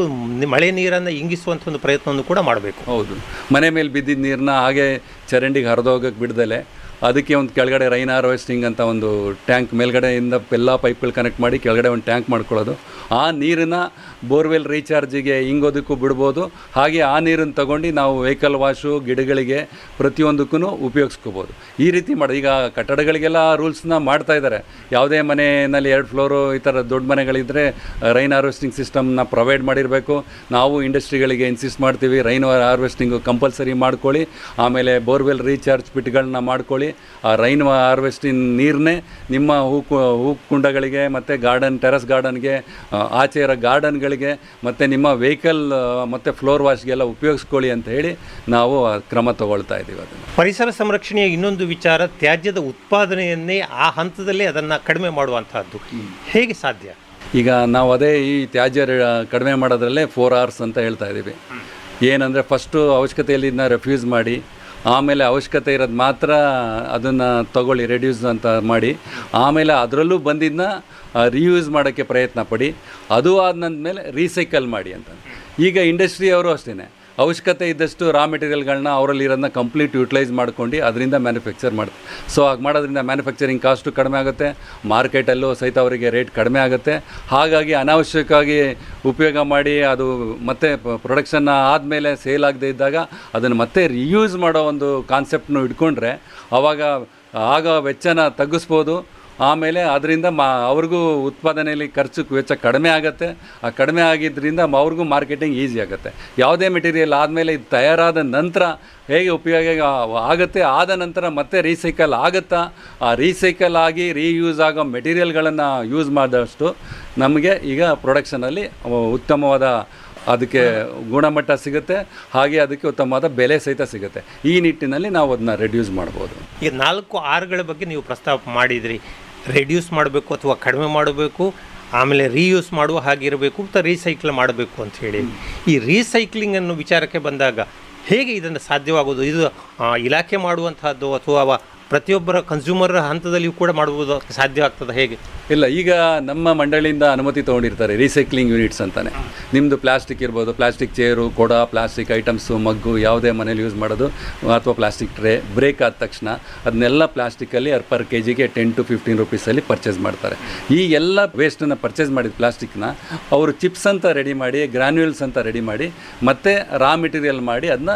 ಮಳೆ ನೀರನ್ನು ಇಂಗಿಸುವಂಥ ಒಂದು ಪ್ರಯತ್ನವನ್ನು ಕೂಡ ಮಾಡಬೇಕು. ಹೌದು, ಮನೆ ಮೇಲೆ ಬಿದ್ದಿದ್ದ ನೀರನ್ನ ಹಾಗೆ ಚರಂಡಿಗೆ ಹರಿದೋಗಕ್ಕೆ ಬಿಡ್ದಲೆ ಅದಕ್ಕೆ ಒಂದು ಕೆಳಗಡೆ ರೈನ್ ಹಾರ್ವೆಸ್ಟಿಂಗ್ ಅಂತ ಒಂದು ಟ್ಯಾಂಕ್ ಮೇಲ್ಗಡೆಯಿಂದ ಎಲ್ಲ ಪೈಪ್ಗಳು ಕನೆಕ್ಟ್ ಮಾಡಿ ಕೆಳಗಡೆ ಒಂದು ಟ್ಯಾಂಕ್ ಮಾಡ್ಕೊಳ್ಳೋದು. ಆ ನೀರನ್ನು ಬೋರ್ವೆಲ್ ರೀಚಾರ್ಜಿಗೆ ಹಿಂಗೋದಕ್ಕೂ ಬಿಡ್ಬೋದು. ಹಾಗೆ ಆ ನೀರನ್ನು ತಗೊಂಡು ನಾವು ವೆಹಿಕಲ್ ವಾಶು, ಗಿಡಗಳಿಗೆ ಪ್ರತಿಯೊಂದಕ್ಕೂ ಉಪಯೋಗಿಸ್ಕೋಬೋದು. ಈ ರೀತಿ ಮಾಡಿ ಈಗ ಕಟ್ಟಡಗಳಿಗೆಲ್ಲ ರೂಲ್ಸ್ನ ಮಾಡ್ತಾಯಿದ್ದಾರೆ. ಯಾವುದೇ ಮನೆಯಲ್ಲಿ 2 ಫ್ಲೋರು ಈ ಥರ ದೊಡ್ಡ ಮನೆಗಳಿದ್ದರೆ ರೈನ್ ಹಾರ್ವೆಸ್ಟಿಂಗ್ ಸಿಸ್ಟಮ್ನ ಪ್ರೊವೈಡ್ ಮಾಡಿರಬೇಕು. ನಾವು ಇಂಡಸ್ಟ್ರಿಗಳಿಗೆ ಇನ್ಸಿಸ್ಟ್ ಮಾಡ್ತೀವಿ, ರೈನ್ ಹಾರ್ವೆಸ್ಟಿಂಗು ಕಂಪಲ್ಸರಿ ಮಾಡ್ಕೊಳ್ಳಿ. ಆಮೇಲೆ ಬೋರ್ವೆಲ್ ರೀಚಾರ್ಜ್ ಪಿಟ್ಗಳನ್ನ ಮಾಡ್ಕೊಳ್ಳಿ. ಆ ರೈನ್ ಹಾರ್ವೆಸ್ಟಿಂಗ್ ನೀರನ್ನೇ ನಿಮ್ಮ ಹೂ ಕುಂಡಗಳಿಗೆ ಮತ್ತು ಟೆರೆಸ್ ಗಾರ್ಡನ್ಗೆ, ಆಚೆ ಇರೋ ಗಾರ್ಡನ್ಗಳಿಗೆ ಮತ್ತು ನಿಮ್ಮ ವೆಹಿಕಲ್ ಮತ್ತು ಫ್ಲೋರ್ ವಾಶ್ಗೆಲ್ಲ ಉಪಯೋಗಿಸ್ಕೊಳ್ಳಿ ಅಂತ ಹೇಳಿ ನಾವು ಕ್ರಮ ತಗೊಳ್ತಾ ಇದ್ದೀವಿ. ಅದನ್ನು ಪರಿಸರ ಸಂರಕ್ಷಣೆಯ ಇನ್ನೊಂದು ವಿಚಾರ, ತ್ಯಾಜ್ಯದ ಉತ್ಪಾದನೆಯನ್ನೇ ಆ ಹಂತದಲ್ಲಿ ಅದನ್ನು ಕಡಿಮೆ ಮಾಡುವಂತಹದ್ದು ಹೇಗೆ ಸಾಧ್ಯ? ಈಗ ನಾವು ಅದೇ ಈ ತ್ಯಾಜ್ಯ ಕಡಿಮೆ ಮಾಡೋದ್ರಲ್ಲೇ 4 Rs ಅಂತ ಹೇಳ್ತಾ ಇದ್ದೀವಿ. ಏನಂದರೆ ಫಸ್ಟು ಅವಶ್ಯಕತೆಯಲ್ಲಿ ಇದನ್ನ ರೆಫ್ಯೂಸ್ ಮಾಡಿ, ಆಮೇಲೆ ಅವಶ್ಯಕತೆ ಇರೋದು ಮಾತ್ರ ಅದನ್ನು ತಗೊಳ್ಳಿ, ರೆಡ್ಯೂಸ್ ಅಂತ ಮಾಡಿ, ಆಮೇಲೆ ಅದರಲ್ಲೂ ಬಂದಿದ್ದನ್ನ ರಿಯೂಸ್ ಮಾಡೋಕ್ಕೆ ಪ್ರಯತ್ನ ಪಡಿ. ಅದು ಆದಮೇಲೆ ರೀಸೈಕಲ್ ಮಾಡಿ ಅಂತ. ಈಗ ಇಂಡಸ್ಟ್ರಿಯವರು ಅಷ್ಟೇ ಅವಶ್ಯಕತೆ ಇದ್ದಷ್ಟು ರಾ ಮೆಟೀರಿಯಲ್ಗಳನ್ನ ಅವರಲ್ಲಿರೋದನ್ನ ಕಂಪ್ಲೀಟ್ ಯೂಟಿಲೈಸ್ ಮಾಡ್ಕೊಂಡು ಅದರಿಂದ ಮ್ಯಾನುಫ್ಯಾಕ್ಚರ್ ಮಾಡ್ತಾರೆ. ಸೊ ಹಾಗೆ ಮಾಡೋದ್ರಿಂದ ಮ್ಯಾನುಫ್ಯಾಕ್ಚರಿಂಗ್ ಕಾಸ್ಟು ಕಡಿಮೆ ಆಗುತ್ತೆ, ಮಾರ್ಕೆಟಲ್ಲೂ ಸಹಿತ ಅವರಿಗೆ ರೇಟ್ ಕಡಿಮೆ ಆಗುತ್ತೆ. ಹಾಗಾಗಿ ಅನಾವಶ್ಯಕವಾಗಿ ಉಪಯೋಗ ಮಾಡಿ ಅದು ಮತ್ತೆ ಪ್ರೊಡಕ್ಷನ್ ಆದಮೇಲೆ ಸೇಲ್ ಆಗದೇ ಇದ್ದಾಗ ಅದನ್ನು ಮತ್ತೆ ರಿಯೂಸ್ ಮಾಡೋ ಒಂದು ಕಾನ್ಸೆಪ್ಟ್ನು ಇಟ್ಕೊಂಡ್ರೆ ಆವಾಗ ವೆಚ್ಚನ ತಗ್ಗಿಸ್ಬೋದು. ಆಮೇಲೆ ಅದರಿಂದ ಅವ್ರಿಗೂ ಉತ್ಪಾದನೆಯಲ್ಲಿ ಖರ್ಚು ವೆಚ್ಚ ಕಡಿಮೆ ಆಗುತ್ತೆ. ಆ ಕಡಿಮೆ ಆಗಿದ್ದರಿಂದ ಅವ್ರಿಗೂ ಮಾರ್ಕೆಟಿಂಗ್ ಈಸಿ ಆಗುತ್ತೆ. ಯಾವುದೇ ಮೆಟೀರಿಯಲ್ ಆದಮೇಲೆ ಇದು ತಯಾರಾದ ನಂತರ ಹೇಗೆ ಉಪಯೋಗ ಆಗುತ್ತೆ, ಆದ ನಂತರ ಮತ್ತೆ ರೀಸೈಕಲ್ ಆಗುತ್ತಾ, ಆ ರೀಸೈಕಲ್ ಆಗಿ ರೀಯೂಸ್ ಆಗೋ ಮೆಟೀರಿಯಲ್ಗಳನ್ನು ಯೂಸ್ ಮಾಡಿದಷ್ಟು ನಮಗೆ ಈಗ ಪ್ರೊಡಕ್ಷನಲ್ಲಿ ಉತ್ತಮವಾದ ಅದಕ್ಕೆ ಗುಣಮಟ್ಟ ಸಿಗುತ್ತೆ, ಹಾಗೆ ಅದಕ್ಕೆ ಉತ್ತಮವಾದ ಬೆಲೆ ಸಹಿತ ಸಿಗುತ್ತೆ. ಈ ನಿಟ್ಟಿನಲ್ಲಿ ನಾವು ಅದನ್ನ ರೆಡ್ಯೂಸ್ ಮಾಡ್ಬೋದು. ಈಗ 4 Rಗಳ ಬಗ್ಗೆ ನೀವು ಪ್ರಸ್ತಾಪ ಮಾಡಿದ್ರಿ. ರೆಡ್ಯೂಸ್ ಮಾಡಬೇಕು ಅಥವಾ ಕಡಿಮೆ ಮಾಡಬೇಕು, ಆಮೇಲೆ ರೀಯೂಸ್ ಮಾಡುವ ಹಾಗಿರಬೇಕು ಮತ್ತು ರೀಸೈಕಲ್ ಮಾಡಬೇಕು ಅಂತ ಹೇಳಿ. ಈ ರೀಸೈಕ್ಲಿಂಗ್ ಅನ್ನೋ ವಿಚಾರಕ್ಕೆ ಬಂದಾಗ ಹೇಗೆ ಇದನ್ನು ಸಾಧ್ಯವಾಗೋದು? ಇದು ಇಲಾಖೆ ಮಾಡುವಂತಹದ್ದು ಅಥವಾ ಪ್ರತಿಯೊಬ್ಬರ ಕನ್ಸ್ಯೂಮರ್ ಹಂತದಲ್ಲಿಯೂ ಕೂಡ ಮಾಡುವುದು ಸಾಧ್ಯ ಆಗ್ತದೆ ಹೇಗೆ? ಇಲ್ಲ, ಈಗ ನಮ್ಮ ಮಂಡಳಿಯಿಂದ ಅನುಮತಿ ತೊಗೊಂಡಿರ್ತಾರೆ ರೀಸೈಕ್ಲಿಂಗ್ ಯೂನಿಟ್ಸ್ ಅಂತಾನೆ. ನಿಮ್ಮದು ಪ್ಲಾಸ್ಟಿಕ್ ಇರ್ಬೋದು, ಪ್ಲಾಸ್ಟಿಕ್ ಚೇರು, ಕೊಡ, ಪ್ಲಾಸ್ಟಿಕ್ ಐಟಮ್ಸು, ಮಗ್ಗು ಯಾವುದೇ ಮನೇಲಿ ಯೂಸ್ ಮಾಡೋದು ಅಥವಾ ಪ್ಲಾಸ್ಟಿಕ್ ಟ್ರೇ ಬ್ರೇಕ್ ಆದ ತಕ್ಷಣ ಅದನ್ನೆಲ್ಲ ಪ್ಲಾಸ್ಟಿಕಲ್ಲಿ ಪರ್ ಕೆಜಿಗೆ 10 to 15 ರೂಪೀಸಲ್ಲಿ ಪರ್ಚೇಸ್ ಮಾಡ್ತಾರೆ. ಈ ಎಲ್ಲ ವೇಸ್ಟನ್ನು ಪರ್ಚೇಸ್ ಮಾಡಿದ ಪ್ಲಾಸ್ಟಿಕ್ನ ಅವರು ಚಿಪ್ಸ್ ಅಂತ ರೆಡಿ ಮಾಡಿ, ಗ್ರ್ಯಾನ್ಯೂಲ್ಸ್ ಅಂತ ರೆಡಿ ಮಾಡಿ, ಮತ್ತು ರಾ ಮೆಟೀರಿಯಲ್ ಮಾಡಿ ಅದನ್ನ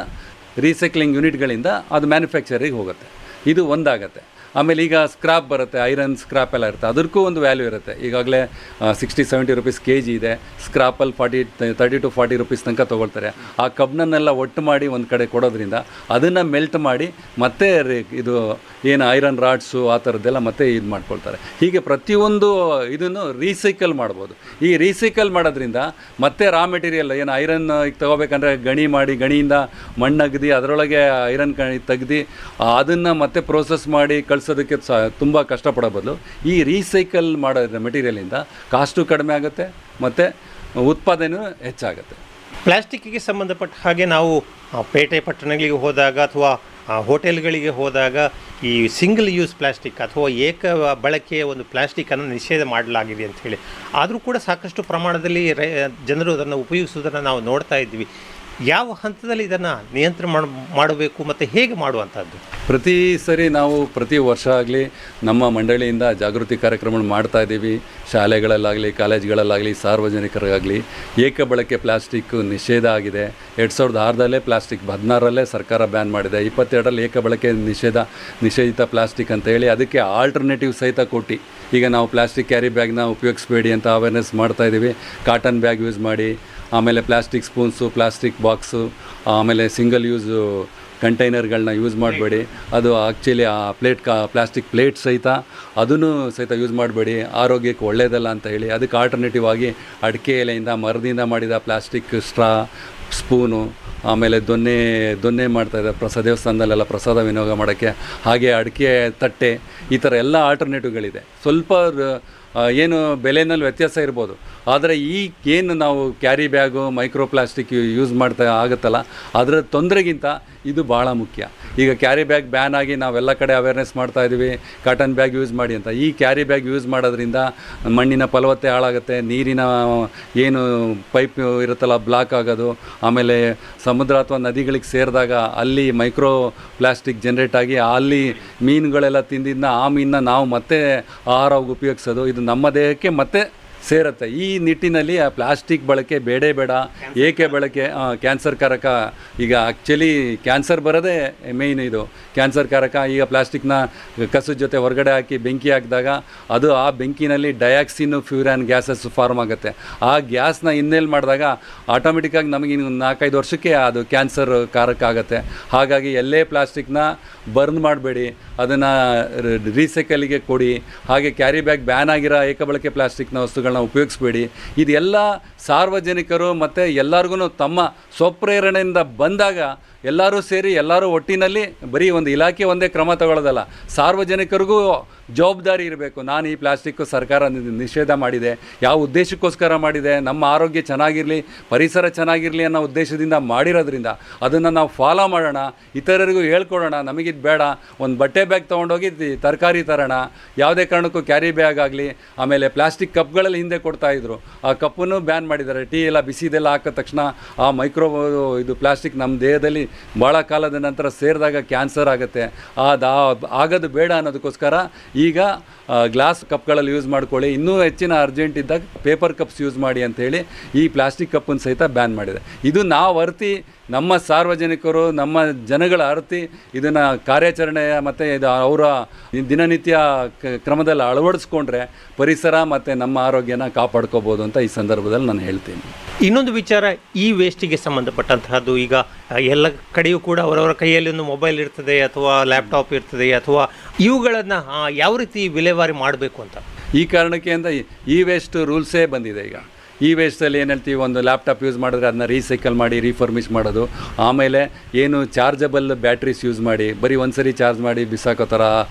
ರೀಸೈಕ್ಲಿಂಗ್ ಯೂನಿಟ್ಗಳಿಂದ ಅದು ಮ್ಯಾನುಫ್ಯಾಕ್ಚರಿಗೆ ಹೋಗುತ್ತೆ. ಇದು ಒಂದಾಗತ್ತೆ. ಆಮೇಲೆ ಈಗ ಸ್ಕ್ರಾಪ್ ಬರುತ್ತೆ, ಐರನ್ ಸ್ಕ್ರಾಪ್ ಎಲ್ಲ ಇರುತ್ತೆ, ಅದಕ್ಕೂ ಒಂದು ವ್ಯಾಲ್ಯೂ ಇರುತ್ತೆ. ಈಗಾಗಲೇ 60-70 ರೂಪೀಸ್ kg ಇದೆ. ಸ್ಕ್ರಾಪಲ್ಲಿ 30 to 40 ರೂಪೀಸ್ ತನಕ ತೊಗೊಳ್ತಾರೆ. ಆ ಕಬ್ಬನ್ನೆಲ್ಲ ಒಟ್ಟು ಮಾಡಿ ಒಂದು ಕಡೆ ಕೊಡೋದ್ರಿಂದ ಅದನ್ನು ಮೆಲ್ಟ್ ಮಾಡಿ ಮತ್ತೆ ಇದು ಏನು ಐರನ್ ರಾಡ್ಸು ಆ ಥರದ್ದೆಲ್ಲ ಮತ್ತೆ ಇದು ಮಾಡ್ಕೊಳ್ತಾರೆ. ಹೀಗೆ ಪ್ರತಿಯೊಂದು ಇದನ್ನು ರೀಸೈಕಲ್ ಮಾಡ್ಬೋದು. ಈ ರೀಸೈಕಲ್ ಮಾಡೋದ್ರಿಂದ ಮತ್ತೆ ರಾ ಮೆಟೀರಿಯಲ್ ಏನು ಐರನ್ ಈಗ ತೊಗೋಬೇಕಂದ್ರೆ ಗಣಿ ಮಾಡಿ, ಗಣಿಯಿಂದ ಮಣ್ಣಗದಿ ಅದರೊಳಗೆ ಐರನ್ ತೆಗ್ದು ಅದನ್ನು ಮತ್ತೆ ಪ್ರೋಸೆಸ್ ಮಾಡಿ ಕಳಿಸೋದಕ್ಕೆ ತುಂಬ ಕಷ್ಟಪಡೋ ಬದಲು ಈ ರೀಸೈಕಲ್ ಮಾಡೋ ಮೆಟೀರಿಯಲಿಂದ ಕಾಸ್ಟು ಕಡಿಮೆ ಆಗುತ್ತೆ ಮತ್ತು ಉತ್ಪಾದನೆಯೂ ಹೆಚ್ಚಾಗುತ್ತೆ. ಪ್ಲಾಸ್ಟಿಕ್ಕಿಗೆ ಸಂಬಂಧಪಟ್ಟ ಹಾಗೆ ನಾವು ಪೇಟೆ ಪಟ್ಟಣಗಳಿಗೆ ಹೋದಾಗ ಅಥವಾ ಹೋಟೆಲ್ಗಳಿಗೆ ಹೋದಾಗ ಈ ಸಿಂಗಲ್ ಯೂಸ್ ಪ್ಲಾಸ್ಟಿಕ್ ಅಥವಾ ಏಕ ಬಳಕೆಯ ಒಂದು ಪ್ಲಾಸ್ಟಿಕ್ಕನ್ನು ನಿಷೇಧ ಮಾಡಲಾಗಿದೆ ಅಂತ ಹೇಳಿ, ಆದರೂ ಕೂಡ ಸಾಕಷ್ಟು ಪ್ರಮಾಣದಲ್ಲಿ ಜನರು ಅದನ್ನು ಉಪಯೋಗಿಸುವುದನ್ನು ನಾವು ನೋಡ್ತಾ ಇದ್ವಿ. ಯಾವ ಹಂತದಲ್ಲಿ ಇದನ್ನು ನಿಯಂತ್ರಣ ಮಾಡಬೇಕು ಮತ್ತು ಹೇಗೆ ಮಾಡುವಂಥದ್ದು? ಪ್ರತಿ ಸರಿ ನಾವು ಪ್ರತಿ ವರ್ಷ ಆಗಲಿ ನಮ್ಮ ಮಂಡಳಿಯಿಂದ ಜಾಗೃತಿ ಕಾರ್ಯಕ್ರಮಗಳು ಮಾಡ್ತಾ ಇದ್ದೀವಿ. ಶಾಲೆಗಳಲ್ಲಾಗಲಿ, ಕಾಲೇಜ್ಗಳಲ್ಲಾಗಲಿ, ಸಾರ್ವಜನಿಕರಿಗಾಗಲಿ ಏಕ ಬಳಕೆ ಪ್ಲಾಸ್ಟಿಕ್ ನಿಷೇಧ ಆಗಿದೆ. 2006 ಪ್ಲಾಸ್ಟಿಕ್, 16 ಸರ್ಕಾರ ಬ್ಯಾನ್ ಮಾಡಿದೆ. 22 ಏಕ ಬಳಕೆ ನಿಷೇಧಿತ ಪ್ಲಾಸ್ಟಿಕ್ ಅಂತ ಹೇಳಿ ಅದಕ್ಕೆ ಆಲ್ಟರ್ನೇಟಿವ್ ಸಹಿತ ಕೊಟ್ಟು ಈಗ ನಾವು ಪ್ಲಾಸ್ಟಿಕ್ ಕ್ಯಾರಿ ಬ್ಯಾಗ್ನ ಉಪಯೋಗಿಸ್ಬೇಡಿ ಅಂತ ಅವೇರ್ನೆಸ್ ಮಾಡ್ತಾ ಇದ್ದೀವಿ. ಕಾಟನ್ ಬ್ಯಾಗ್ ಯೂಸ್ ಮಾಡಿ, ಆಮೇಲೆ ಪ್ಲಾಸ್ಟಿಕ್ ಸ್ಪೂನ್ಸು, ಪ್ಲಾಸ್ಟಿಕ್ ಬಾಕ್ಸು, ಆಮೇಲೆ ಸಿಂಗಲ್ ಯೂಸು ಕಂಟೈನರ್ಗಳನ್ನ ಯೂಸ್ ಮಾಡಬೇಡಿ. ಅದು ಆ್ಯಕ್ಚುಲಿ ಆ ಪ್ಲಾಸ್ಟಿಕ್ ಪ್ಲೇಟ್ ಸಹಿತ ಅದನ್ನು ಸಹಿತ ಯೂಸ್ ಮಾಡಬೇಡಿ, ಆರೋಗ್ಯಕ್ಕೆ ಒಳ್ಳೆಯದಲ್ಲ ಅಂತ ಹೇಳಿ ಅದಕ್ಕೆ ಆಲ್ಟರ್ನೇಟಿವ್ ಆಗಿ ಅಡಿಕೆ ಎಲೆಯಿಂದ, ಮರದಿಂದ ಮಾಡಿದ ಪ್ಲಾಸ್ಟಿಕ್ ಸ್ಟ್ರಾ, ಸ್ಪೂನು, ಆಮೇಲೆ ದೊನ್ನೆ ಮಾಡ್ತಾಯಿದ್ದಾರೆ ದೇವಸ್ಥಾನದಲ್ಲೆಲ್ಲ ಪ್ರಸಾದ ವಿನಿಯೋಗ ಮಾಡೋಕ್ಕೆ, ಹಾಗೆ ಅಡಿಕೆ ತಟ್ಟೆ, ಈ ಥರ ಎಲ್ಲ ಆಲ್ಟರ್ನೇಟಿವ್ಗಳಿದೆ. ಸ್ವಲ್ಪ ಏನು ಬೆಲೆಯಲ್ಲಿ ವ್ಯತ್ಯಾಸ ಇರ್ಬೋದು, ಆದರೆ ಈ ಏನು ನಾವು carry bag, micro plastic use ಮಾಡ್ತಾ ಆಗುತ್ತಲ್ಲ, ಅದರ ತೊಂದರೆಗಿಂತ ಇದು ಭಾಳ ಮುಖ್ಯ. ಈಗ ಕ್ಯಾರಿ ಬ್ಯಾಗ್ ಬ್ಯಾನ್ ಆಗಿ ನಾವೆಲ್ಲ ಕಡೆ ಅವೇರ್ನೆಸ್ ಮಾಡ್ತಾ ಇದ್ದೀವಿ, ಕಾಟನ್ ಬ್ಯಾಗ್ ಯೂಸ್ ಮಾಡಿ ಅಂತ. ಈ ಕ್ಯಾರಿ ಬ್ಯಾಗ್ ಯೂಸ್ ಮಾಡೋದ್ರಿಂದ ಮಣ್ಣಿನ ಫಲವತ್ತೆ ಹಾಳಾಗುತ್ತೆ, ನೀರಿನ ಏನು ಪೈಪ್ ಇರುತ್ತಲ್ಲ ಬ್ಲಾಕ್ ಆಗೋದು, ಆಮೇಲೆ ಸಮುದ್ರ ಅಥವಾ ನದಿಗಳಿಗೆ ಸೇರಿದಾಗ ಅಲ್ಲಿ ಮೈಕ್ರೋ ಪ್ಲಾಸ್ಟಿಕ್ ಜನ್ರೇಟ್ ಆಗಿ ಅಲ್ಲಿ ಮೀನುಗಳೆಲ್ಲ ತಿಂದಿದ್ದನ್ನ ಆ ಮೀನನ್ನ ನಾವು ಮತ್ತೆ ಆಹಾರವಾಗಿ ಉಪಯೋಗಿಸೋದು, ಇದು ನಮ್ಮ ದೇಹಕ್ಕೆ ಮತ್ತೆ ಸೇರುತ್ತೆ. ಈ ನಿಟ್ಟಿನಲ್ಲಿ ಆ ಪ್ಲಾಸ್ಟಿಕ್ ಬಳಕೆ ಬೇಡ, ಏಕೆ ಬಳಕೆ ಕ್ಯಾನ್ಸರ್ಕಾರಕ. ಈಗ ಆ್ಯಕ್ಚುಲಿ ಕ್ಯಾನ್ಸರ್ ಬರೋದೇ ಮೇಯ್ನ್ ಇದು ಕ್ಯಾನ್ಸರ್ಕಾರಕ. ಈಗ ಪ್ಲಾಸ್ಟಿಕ್ನ ಕಸದ ಜೊತೆ ಹೊರಗಡೆ ಹಾಕಿ ಬೆಂಕಿ ಹಾಕಿದಾಗ ಅದು ಆ ಬೆಂಕಿನಲ್ಲಿ ಡಯಾಕ್ಸಿನ್, ಫ್ಯೂರಾನ್ ಗ್ಯಾಸಸ್ ಫಾರ್ಮ್ ಆಗುತ್ತೆ. ಆ ಗ್ಯಾಸ್ನ ಇನ್ನೇಲ್ ಮಾಡಿದಾಗ ಆಟೋಮೆಟಿಕ್ಕಾಗಿ ನಮಗೆ 4-5 ವರ್ಷಕ್ಕೆ ಅದು ಕ್ಯಾನ್ಸರ್ ಕಾರಕ ಆಗುತ್ತೆ. ಹಾಗಾಗಿ ಎಲ್ಲೇ ಪ್ಲಾಸ್ಟಿಕ್ನ ಬರ್ನ್ ಮಾಡಬೇಡಿ, ಅದನ್ನು ರೀಸೈಕಲಿಗೆ ಕೊಡಿ. ಹಾಗೆ ಕ್ಯಾರಿ ಬ್ಯಾಗ್ ಬ್ಯಾನ್ ಆಗಿರೋ ಏಕಬಳಕೆ ಪ್ಲಾಸ್ಟಿಕ್ನ ವಸ್ತುಗಳನ್ನ ಉಪಯೋಗಿಸ್ಬೇಡಿ. ಇದೆಲ್ಲ ಸಾರ್ವಜನಿಕರು ಮತ್ತು ಎಲ್ಲರಿಗೂ ತಮ್ಮ ಸ್ವಪ್ರೇರಣೆಯಿಂದ ಬಂದಾಗ ಎಲ್ಲರೂ ಸೇರಿ ಎಲ್ಲರೂ ಒಟ್ಟಿನಲ್ಲಿ ಬರೀ ಒಂದು ಇಲಾಖೆ ಒಂದೇ ಕ್ರಮ ತಗೊಳ್ಳೋದಲ್ಲ, ಸಾರ್ವಜನಿಕರಿಗೂ ಜವಾಬ್ದಾರಿ ಇರಬೇಕು. ನಾನು ಈ ಪ್ಲಾಸ್ಟಿಕ್ಕು ಸರ್ಕಾರ ನಿಷೇಧ ಮಾಡಿದೆ, ಯಾವ ಉದ್ದೇಶಕ್ಕೋಸ್ಕರ ಮಾಡಿದೆ, ನಮ್ಮ ಆರೋಗ್ಯ ಚೆನ್ನಾಗಿರಲಿ, ಪರಿಸರ ಚೆನ್ನಾಗಿರಲಿ ಅನ್ನೋ ಉದ್ದೇಶದಿಂದ ಮಾಡಿರೋದ್ರಿಂದ ಅದನ್ನು ನಾವು ಫಾಲೋ ಮಾಡೋಣ, ಇತರರಿಗೂ ಹೇಳ್ಕೊಡೋಣ. ನಮಗಿದು ಬೇಡ, ಒಂದು ಬಟ್ಟೆ ಬ್ಯಾಗ್ ತೊಗೊಂಡೋಗಿ ತರಕಾರಿ ತರೋಣ, ಯಾವುದೇ ಕಾರಣಕ್ಕೂ ಕ್ಯಾರಿ ಬ್ಯಾಗ್ ಆಗಲಿ. ಆಮೇಲೆ ಪ್ಲಾಸ್ಟಿಕ್ ಕಪ್ಗಳಲ್ಲಿ ಹಿಂದೆ ಕೊಡ್ತಾಯಿದ್ರು, ಆ ಕಪ್ಪನ್ನು ಬ್ಯಾನ್ ಮಾಡಿದ್ದಾರೆ. ಟೀ ಎಲ್ಲ ಬಿಸಿದೆಲ್ಲ ಹಾಕಿದ ತಕ್ಷಣ ಆ ಮೈಕ್ರೋ ಇದು ಪ್ಲಾಸ್ಟಿಕ್ ನಮ್ಮ ದೇಹದಲ್ಲಿ ಭಾಳ ಕಾಲದ ನಂತರ ಸೇರಿದಾಗ ಕ್ಯಾನ್ಸರ್ ಆಗುತ್ತೆ. ಅದು ಆಗೋದು ಬೇಡ ಅನ್ನೋದಕ್ಕೋಸ್ಕರ ಈಗ ಗ್ಲಾಸ್ ಕಪ್ಗಳಲ್ಲಿ ಯೂಸ್ ಮಾಡ್ಕೊಳ್ಳಿ, ಇನ್ನೂ ಹೆಚ್ಚಿನ ಅರ್ಜೆಂಟ್ ಇದ್ದಾಗ ಪೇಪರ್ ಕಪ್ಸ್ ಯೂಸ್ ಮಾಡಿ ಅಂಥೇಳಿ ಈ ಪ್ಲಾಸ್ಟಿಕ್ ಕಪ್ಪನ್ನು ಸಹಿತ ಬ್ಯಾನ್ ಮಾಡಿದೆ. ಇದು ನಾವು ಅರ್ತಿ ನಮ್ಮ ಸಾರ್ವಜನಿಕರು, ನಮ್ಮ ಜನಗಳ ಅರ್ತಿ ಇದನ್ನು ಕಾರ್ಯಾಚರಣೆಯ ಮತ್ತು ಇದು ಅವರ ದಿನನಿತ್ಯ ಕ್ರಮದಲ್ಲಿ ಅಳವಡಿಸ್ಕೊಂಡ್ರೆ ಪರಿಸರ ಮತ್ತು ನಮ್ಮ ಆರೋಗ್ಯನ ಕಾಪಾಡ್ಕೋಬೋದು ಅಂತ ಈ ಸಂದರ್ಭದಲ್ಲಿ ನಾನು ಹೇಳ್ತೀನಿ. ಇನ್ನೊಂದು ವಿಚಾರ, ಈ ವೇಸ್ಟಿಗೆ ಸಂಬಂಧಪಟ್ಟಂತಹದ್ದು, ಈಗ ಎಲ್ಲ ಕಡೆಯೂ ಕೂಡ ಅವರವರ ಕೈಯಲ್ಲಿ ಒಂದು ಮೊಬೈಲ್ ಇರ್ತದೆ ಅಥವಾ ಲ್ಯಾಪ್ಟಾಪ್ ಇರ್ತದೆ, ಅಥವಾ ಇವುಗಳನ್ನು ಯಾವ ರೀತಿ ವಿಲೇವಾರಿ ಮಾಡಬೇಕು ಅಂತ ಈ ಕಾರಣಕ್ಕೆ ಅಂತ ಈ ವೇಸ್ಟ್ ರೂಲ್ಸೇ ಬಂದಿದೆ. ಈಗ ಈ ವೇಸ್ಟಲ್ಲಿ ಏನು ಹೇಳ್ತೀವಿ, ಒಂದು ಲ್ಯಾಪ್ಟಾಪ್ ಯೂಸ್ ಮಾಡಿದ್ರೆ ಅದನ್ನ ರೀಸೈಕಲ್ ಮಾಡಿ ರೀಫರ್ಮಿಷ್ ಮಾಡೋದು, ಆಮೇಲೆ ಏನು ಚಾರ್ಜಬಲ್ ಬ್ಯಾಟ್ರೀಸ್ ಯೂಸ್ ಮಾಡಿ, ಬರೀ ಒಂದು ಸರಿ ಚಾರ್ಜ್ ಮಾಡಿ ಬಿಸಾಕೋ ಥರ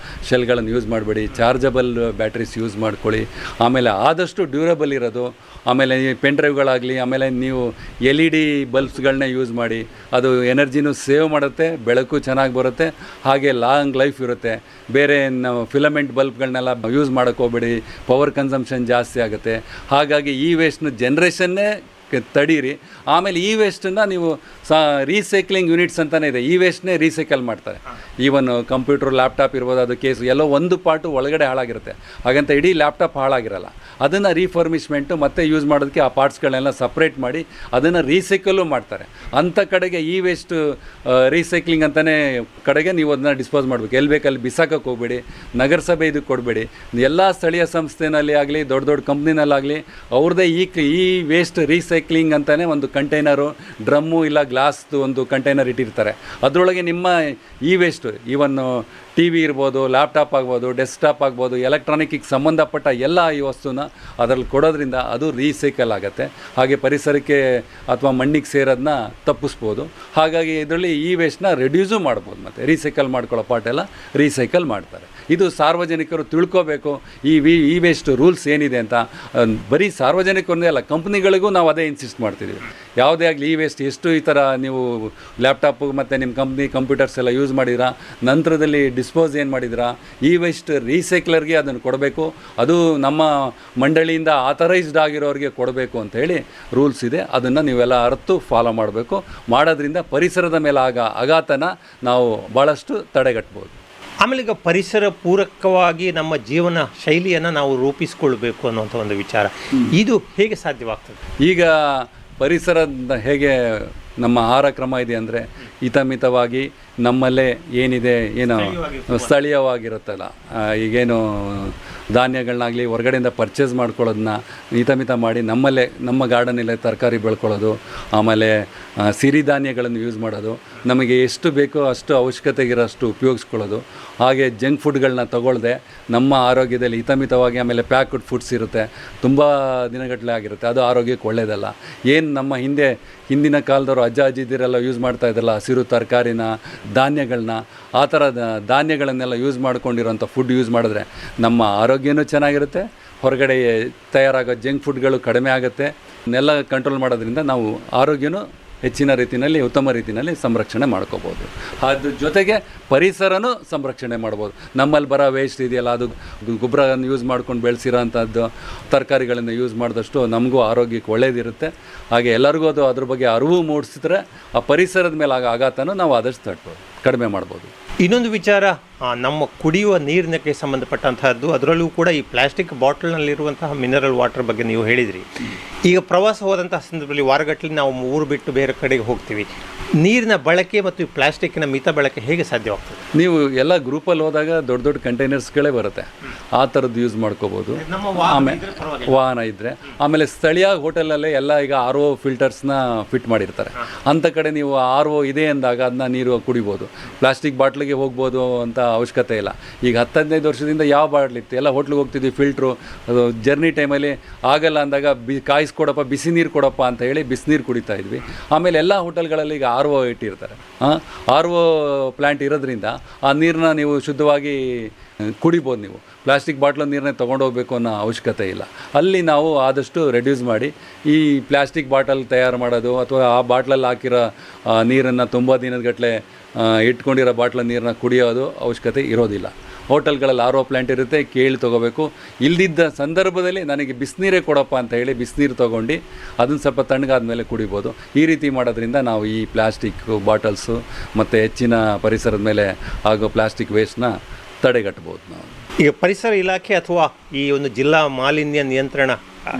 ಶೆಲ್ಗಳನ್ನು ಯೂಸ್ ಮಾಡಬೇಡಿ, ಚಾರ್ಜಬಲ್ ಬ್ಯಾಟ್ರೀಸ್ ಯೂಸ್ ಮಾಡ್ಕೊಳ್ಳಿ. ಆಮೇಲೆ ಆದಷ್ಟು ಡ್ಯೂರಬಲ್ ಇರೋದು, ಆಮೇಲೆ ಈ ಪೆನ್ ಡ್ರೈವ್ಗಳಾಗಲಿ, ಆಮೇಲೆ ನೀವು LED ಬಲ್ಬ್ಸ್ಗಳನ್ನ ಯೂಸ್ ಮಾಡಿ, ಅದು ಎನರ್ಜಿನೂ ಸೇವ್ ಮಾಡುತ್ತೆ, ಬೆಳಕು ಚೆನ್ನಾಗಿ ಬರುತ್ತೆ, ಹಾಗೆ ಲಾಂಗ್ ಲೈಫ್ ಇರುತ್ತೆ. ಬೇರೆ ನಾವು ಫಿಲಮೆಂಟ್ ಬಲ್ಬ್ಗಳನ್ನೆಲ್ಲ ಯೂಸ್ ಮಾಡೋಕ್ಕೆ ಹೋಗ್ಬೇಡಿ, ಪವರ್ ಕನ್ಸಂಪ್ಷನ್ ಜಾಸ್ತಿ ಆಗುತ್ತೆ. ಹಾಗಾಗಿ ಈ ವೇಸ್ಟ್ನ ಜನ್ರೇಷನ್ನೇ ತಡೀರಿ. ಆಮೇಲೆ ಈ ವೇಸ್ಟನ್ನು ನೀವು ರೀಸೈಕ್ಲಿಂಗ್ ಯೂನಿಟ್ಸ್ ಅಂತಲೇ ಇದೆ, ಈ ವೇಸ್ಟ್ನೇ ರೀಸೈಕಲ್ ಮಾಡ್ತಾರೆ. ಈವನ್ ಕಂಪ್ಯೂಟರ್ ಲ್ಯಾಪ್ಟಾಪ್ ಇರ್ಬೋದು, ಅದು ಕೇಸು ಎಲ್ಲೋ ಒಂದು ಪಾರ್ಟು ಒಳಗಡೆ ಹಾಳಾಗಿರುತ್ತೆ, ಹಾಗಂತ ಇಡೀ ಲ್ಯಾಪ್ಟಾಪ್ ಹಾಳಾಗಿರಲ್ಲ. ಅದನ್ನು ರೀಫರ್ಮಿಶ್ಮೆಂಟು ಮತ್ತೆ ಯೂಸ್ ಮಾಡೋದಕ್ಕೆ ಆ ಪಾರ್ಟ್ಸ್ಗಳನ್ನೆಲ್ಲ ಸಪ್ರೇಟ್ ಮಾಡಿ ಅದನ್ನು ರೀಸೈಕಲ್ಲು ಮಾಡ್ತಾರೆ. ಅಂಥ ಕಡೆಗೆ ಈ ವೇಸ್ಟ್ ರೀಸೈಕ್ಲಿಂಗ್ ಅಂತಲೇ ಕಡೆಗೆ ನೀವು ಅದನ್ನ ಡಿಸ್ಪೋಸ್ ಮಾಡಬೇಕು. ಎಲ್ಲಿ ಬೇಕಲ್ಲಿ ಬಿಸಾಕಕ್ಕೆ ಹೋಗಬೇಡಿ, ನಗರಸಭೆ ಇದಕ್ಕೆ ಕೊಡಬೇಡಿ. ಎಲ್ಲ ಸ್ಥಳೀಯ ಸಂಸ್ಥೆನಲ್ಲಿ ಆಗಲಿ ದೊಡ್ಡ ದೊಡ್ಡ ಕಂಪ್ನಿನಲ್ಲಾಗಲಿ ಅವ್ರದ್ದೇ ಈ ವೇಸ್ಟ್ ರೀಸೈಕ್ಲಿಂಗ್ ಅಂತಲೇ ಒಂದು ಕಂಟೈನರು, ಡ್ರಮ್ಮು ಇಲ್ಲ ಗ್ಲಾಸ್ದು ಒಂದು ಕಂಟೈನರ್ ಇಟ್ಟಿರ್ತಾರೆ. ಅದರೊಳಗೆ ನಿಮ್ಮ ಈ ವೇಸ್ಟು, ಈವನ್ನು TV ಇರ್ಬೋದು, ಲ್ಯಾಪ್ಟಾಪ್ ಆಗ್ಬೋದು, ಡೆಸ್ಕ್ಟಾಪ್ ಆಗ್ಬೋದು, ಎಲೆಕ್ಟ್ರಾನಿಕ್ಕಿಗೆ ಸಂಬಂಧಪಟ್ಟ ಎಲ್ಲ ಈ ವಸ್ತುನ ಅದರಲ್ಲಿ ಕೊಡೋದ್ರಿಂದ ಅದು ರೀಸೈಕಲ್ ಆಗುತ್ತೆ. ಹಾಗೆ ಪರಿಸರಕ್ಕೆ ಅಥವಾ ಮಣ್ಣಿಗೆ ಸೇರೋದನ್ನ ತಪ್ಪಿಸ್ಬೋದು. ಹಾಗಾಗಿ ಇದರಲ್ಲಿ ಈ ವೇಸ್ಟ್ನ ರೆಡ್ಯೂಸು ಮಾಡ್ಬೋದು, ಮತ್ತು ರೀಸೈಕಲ್ ಮಾಡ್ಕೊಳ್ಳೋ ಪಾರ್ಟೆಲ್ಲ ರೀಸೈಕಲ್ ಮಾಡ್ತಾರೆ. ಇದು ಸಾರ್ವಜನಿಕರು ತಿಳ್ಕೋಬೇಕು ಈ ವೇಸ್ಟ್ ರೂಲ್ಸ್ ಏನಿದೆ ಅಂತ. ಬರೀ ಸಾರ್ವಜನಿಕರನ್ನೇ ಅಲ್ಲ, ಕಂಪ್ನಿಗಳಿಗೂ ನಾವು ಅದೇ ಇನ್ಸಿಸ್ಟ್ ಮಾಡ್ತಿದ್ದೀವಿ. ಯಾವುದೇ ಆಗಲಿ ಈ ವೇಸ್ಟ್ ಎಷ್ಟು ಈ ಥರ ನೀವು ಲ್ಯಾಪ್ಟಾಪು ಮತ್ತು ನಿಮ್ಮ ಕಂಪ್ನಿ ಕಂಪ್ಯೂಟರ್ಸ್ ಎಲ್ಲ ಯೂಸ್ ಮಾಡಿದಿರಾ, ನಂತರದಲ್ಲಿ ಡಿಸ್ಪೋಸ್ ಏನು ಮಾಡಿದಿರಾ, ಈ ವೇಸ್ಟ್ ರೀಸೈಕ್ಲರ್ಗೆ ಅದನ್ನು ಕೊಡಬೇಕು. ಅದು ನಮ್ಮ ಮಂಡಳಿಯಿಂದ ಆಥರೈಸ್ಡ್ ಆಗಿರೋರಿಗೆ ಕೊಡಬೇಕು ಅಂತ ಹೇಳಿ ರೂಲ್ಸ್ ಇದೆ. ಅದನ್ನು ನೀವೆಲ್ಲ ಅರ್ತು ಫಾಲೋ ಮಾಡಬೇಕು. ಮಾಡೋದ್ರಿಂದ ಪರಿಸರದ ಮೇಲೆ ಆಘಾತನ ನಾವು ಭಾಳಷ್ಟು ತಡೆಗಟ್ಬೋದು. ಆಮೇಲೆ ಈಗ ಪರಿಸರ ಪೂರಕವಾಗಿ ನಮ್ಮ ಜೀವನ ಶೈಲಿಯನ್ನು ನಾವು ರೂಪಿಸ್ಕೊಳ್ಬೇಕು ಅನ್ನುವಂಥ ಒಂದು ವಿಚಾರ, ಇದು ಹೇಗೆ ಸಾಧ್ಯವಾಗ್ತದೆ? ಈಗ ಪರಿಸರದ ಹೇಗೆ ನಮ್ಮ ಆಹಾರ ಕ್ರಮ ಇದೆ ಅಂದರೆ ಹಿತಮಿತವಾಗಿ ನಮ್ಮಲ್ಲೇ ಏನಿದೆ ಏನೋ ಸ್ಥಳೀಯವಾಗಿರುತ್ತಲ್ಲ, ಈಗೇನು ಧಾನ್ಯಗಳನ್ನಾಗಲಿ ಹೊರಗಡೆಯಿಂದ ಪರ್ಚೇಸ್ ಮಾಡ್ಕೊಳ್ಳೋದನ್ನ ಹಿತಮಿತ ಮಾಡಿ ನಮ್ಮಲ್ಲೇ ನಮ್ಮ ಗಾರ್ಡನಲ್ಲೇ ತರಕಾರಿ ಬೆಳ್ಕೊಳ್ಳೋದು, ಆಮೇಲೆ ಸಿರಿಧಾನ್ಯಗಳನ್ನು ಯೂಸ್ ಮಾಡೋದು, ನಮಗೆ ಎಷ್ಟು ಬೇಕೋ ಅಷ್ಟು ಅವಶ್ಯಕತೆಗಿರೋಷ್ಟು ಉಪಯೋಗಿಸ್ಕೊಳ್ಳೋದು. ಹಾಗೆ ಜಂಕ್ ಫುಡ್ಗಳನ್ನ ತಗೊಳ್ಳದೆ ನಮ್ಮ ಆರೋಗ್ಯದಲ್ಲಿ ಹಿತಮಿತವಾಗಿ, ಆಮೇಲೆ ಪ್ಯಾಕ್ಡ್ ಫುಡ್ಸ್ ಇರುತ್ತೆ, ತುಂಬ ದಿನಗಟ್ಟಲೆ ಆಗಿರುತ್ತೆ, ಅದು ಆರೋಗ್ಯಕ್ಕೆ ಒಳ್ಳೆಯದಲ್ಲ. ಏನು ನಮ್ಮ ಹಿಂದಿನ ಕಾಲದವರು ಅಜ್ಜ ಅಜ್ಜಿದಿರೆಲ್ಲ ಯೂಸ್ ಮಾಡ್ತಾ ಇದ್ರಲ್ಲ, ಹಸಿರು ತರಕಾರಿನ, ಧಾನ್ಯಗಳನ್ನ, ಆ ಥರ ಧಾನ್ಯಗಳನ್ನೆಲ್ಲ ಯೂಸ್ ಮಾಡ್ಕೊಂಡಿರೋಂಥ ಫುಡ್ ಯೂಸ್ ಮಾಡಿದ್ರೆ ನಮ್ಮ ಆರೋಗ್ಯನೂ ಚೆನ್ನಾಗಿರುತ್ತೆ, ಹೊರಗಡೆ ತಯಾರಾಗೋ ಜಂಕ್ ಫುಡ್ಗಳು ಕಡಿಮೆ ಆಗುತ್ತೆ. ಇದನ್ನೆಲ್ಲ ಕಂಟ್ರೋಲ್ ಮಾಡೋದ್ರಿಂದ ನಾವು ಆರೋಗ್ಯನೂ ಹೆಚ್ಚಿನ ರೀತಿಯಲ್ಲಿ ಉತ್ತಮ ರೀತಿಯಲ್ಲಿ ಸಂರಕ್ಷಣೆ ಮಾಡ್ಕೋಬೋದು. ಅದ್ರ ಜೊತೆಗೆ ಪರಿಸರನೂ ಸಂರಕ್ಷಣೆ ಮಾಡ್ಬೋದು. ನಮ್ಮಲ್ಲಿ ಬರೋ ವೇಸ್ಟ್ ಇದೆಯಲ್ಲ, ಅದು ಗೊಬ್ಬರವನ್ನು ಯೂಸ್ ಮಾಡ್ಕೊಂಡು ಬೆಳೆಸಿರೋ ಅಂಥದ್ದು ತರಕಾರಿಗಳನ್ನು ಯೂಸ್ ಮಾಡಿದಷ್ಟು ನಮಗೂ ಆರೋಗ್ಯಕ್ಕೆ ಒಳ್ಳೆಯದಿರುತ್ತೆ. ಹಾಗೆ ಎಲ್ಲರಿಗೂ ಅದ್ರ ಬಗ್ಗೆ ಅರಿವು ಮೂಡಿಸಿದ್ರೆ ಆ ಪರಿಸರದ ಮೇಲೆ ಆಘಾತನೂ ನಾವು ಆದಷ್ಟು ಕಡಿಮೆ ಮಾಡ್ಬೋದು. ಇನ್ನೊಂದು ವಿಚಾರ, ನಮ್ಮ ಕುಡಿಯುವ ನೀರಿನಕ್ಕೆ ಸಂಬಂಧಪಟ್ಟಂತಹದ್ದು, ಅದರಲ್ಲೂ ಕೂಡ ಈ ಪ್ಲಾಸ್ಟಿಕ್ ಬಾಟಲ್ನಲ್ಲಿರುವಂತಹ ಮಿನರಲ್ ವಾಟರ್ ಬಗ್ಗೆ ನೀವು ಹೇಳಿದ್ರಿ. ಈಗ ಪ್ರವಾಸ ಹೋದಂತಹ ಸಂದರ್ಭದಲ್ಲಿ ವಾರಗಟ್ಟಲೆ ನಾವು ಊರು ಬಿಟ್ಟು ಬೇರೆ ಕಡೆಗೆ ಹೋಗ್ತೀವಿ, ನೀರಿನ ಬಳಕೆ ಮತ್ತು ಈ ಪ್ಲಾಸ್ಟಿಕ್ಕಿನ ಮಿತ ಬಳಕೆ ಹೇಗೆ ಸಾಧ್ಯವಾಗ್ತದೆ? ನೀವು ಎಲ್ಲ ಗ್ರೂಪಲ್ಲಿ ಹೋದಾಗ ದೊಡ್ಡ ದೊಡ್ಡ ಕಂಟೈನರ್ಸ್ಗಳೇ ಬರುತ್ತೆ, ಆ ಥರದ್ದು ಯೂಸ್ ಮಾಡ್ಕೋಬೋದು. ಆಮೇಲೆ ವಾಹನ ಇದ್ದರೆ, ಆಮೇಲೆ ಸ್ಥಳೀಯ ಹೋಟೆಲಲ್ಲೇ ಎಲ್ಲ ಈಗ RO ಫಿಲ್ಟರ್ಸ್ನ ಫಿಟ್ ಮಾಡಿರ್ತಾರೆ. ಅಂಥ ಕಡೆ ನೀವು RO ಇದೆ ಅಂದಾಗ ಅದನ್ನ ನೀರು ಕುಡಿಬೋದು. ಪ್ಲಾಸ್ಟಿಕ್ ಬಾಟ್ಲಿಗೆ ಹೋಗ್ಬೋದು ಅಂತ ಅವಶ್ಯಕತೆ ಇಲ್ಲ. ಈಗ 10-15 ವರ್ಷದಿಂದ ಯಾವ ಬಾಟ್ಲ್ ಇತ್ತು, ಎಲ್ಲ ಹೋಟ್ಲಿಗೆ ಹೋಗ್ತಿದ್ವಿ, ಫಿಲ್ಟ್ರು, ಅದು ಜರ್ನಿ ಟೈಮಲ್ಲಿ ಆಗಲ್ಲ ಅಂದಾಗ ಕಾಯಿಸ್ಕೊಡಪ್ಪ, ಬಿಸಿ ನೀರು ಕೊಡಪ್ಪ ಅಂತ ಹೇಳಿ ಬಿಸಿನೀರು ಕುಡಿತಾ ಇದ್ವಿ. ಆಮೇಲೆ ಎಲ್ಲ ಹೋಟೆಲ್ಗಳಲ್ಲಿ ಈಗ RO ಇಟ್ಟಿರ್ತಾರೆ. RO ಪ್ಲ್ಯಾಂಟ್ ಇರೋದ್ರಿಂದ ಆ ನೀರನ್ನ ನೀವು ಶುದ್ಧವಾಗಿ ಕುಡಿಬೋದು. ನೀವು ಪ್ಲಾಸ್ಟಿಕ್ ಬಾಟ್ಲ ನೀರನ್ನೇ ತೊಗೊಂಡೋಗ್ಬೇಕು ಅನ್ನೋ ಅವಶ್ಯಕತೆ ಇಲ್ಲ. ಅಲ್ಲಿ ನಾವು ಆದಷ್ಟು ರೆಡ್ಯೂಸ್ ಮಾಡಿ ಈ ಪ್ಲಾಸ್ಟಿಕ್ ಬಾಟಲ್ ತಯಾರು ಮಾಡೋದು, ಅಥವಾ ಆ ಬಾಟ್ಲಲ್ಲಿ ಹಾಕಿರೋ ನೀರನ್ನು ತುಂಬ ದಿನದಗಟ್ಟಲೆ ಇಟ್ಕೊಂಡಿರೋ ಬಾಟ್ಲ ನೀರನ್ನ ಕುಡಿಯೋದು ಅವಶ್ಯಕತೆ ಇರೋದಿಲ್ಲ. ಹೋಟೆಲ್ಗಳಲ್ಲಿ RO ಪ್ಲ್ಯಾಂಟ್ ಇರುತ್ತೆ, ಕೇಳಿ ತೊಗೋಬೇಕು. ಇಲ್ದಿದ್ದ ಸಂದರ್ಭದಲ್ಲಿ ನನಗೆ ಬಿಸಿನೀರೇ ಕೊಡಪ್ಪ ಅಂತ ಹೇಳಿ ಬಿಸಿನೀರು ತೊಗೊಂಡು ಅದನ್ನು ಸ್ವಲ್ಪ ತಣ್ಣಗಾದ ಮೇಲೆ ಕುಡಿಬೋದು. ಈ ರೀತಿ ಮಾಡೋದ್ರಿಂದ ನಾವು ಈ ಪ್ಲಾಸ್ಟಿಕ್ ಬಾಟಲ್ಸು ಮತ್ತು ಹೆಚ್ಚಿನ ಪರಿಸರದ ಮೇಲೆ ಆಗೋ ಪ್ಲಾಸ್ಟಿಕ್ ವೇಸ್ಟ್ನ ತಡೆಗಟ್ಬೋದು ನಾವು. ಈಗ ಪರಿಸರ ಇಲಾಖೆ ಅಥವಾ ಈ ಒಂದು ಜಿಲ್ಲಾ ಮಾಲಿನ್ಯ ನಿಯಂತ್ರಣ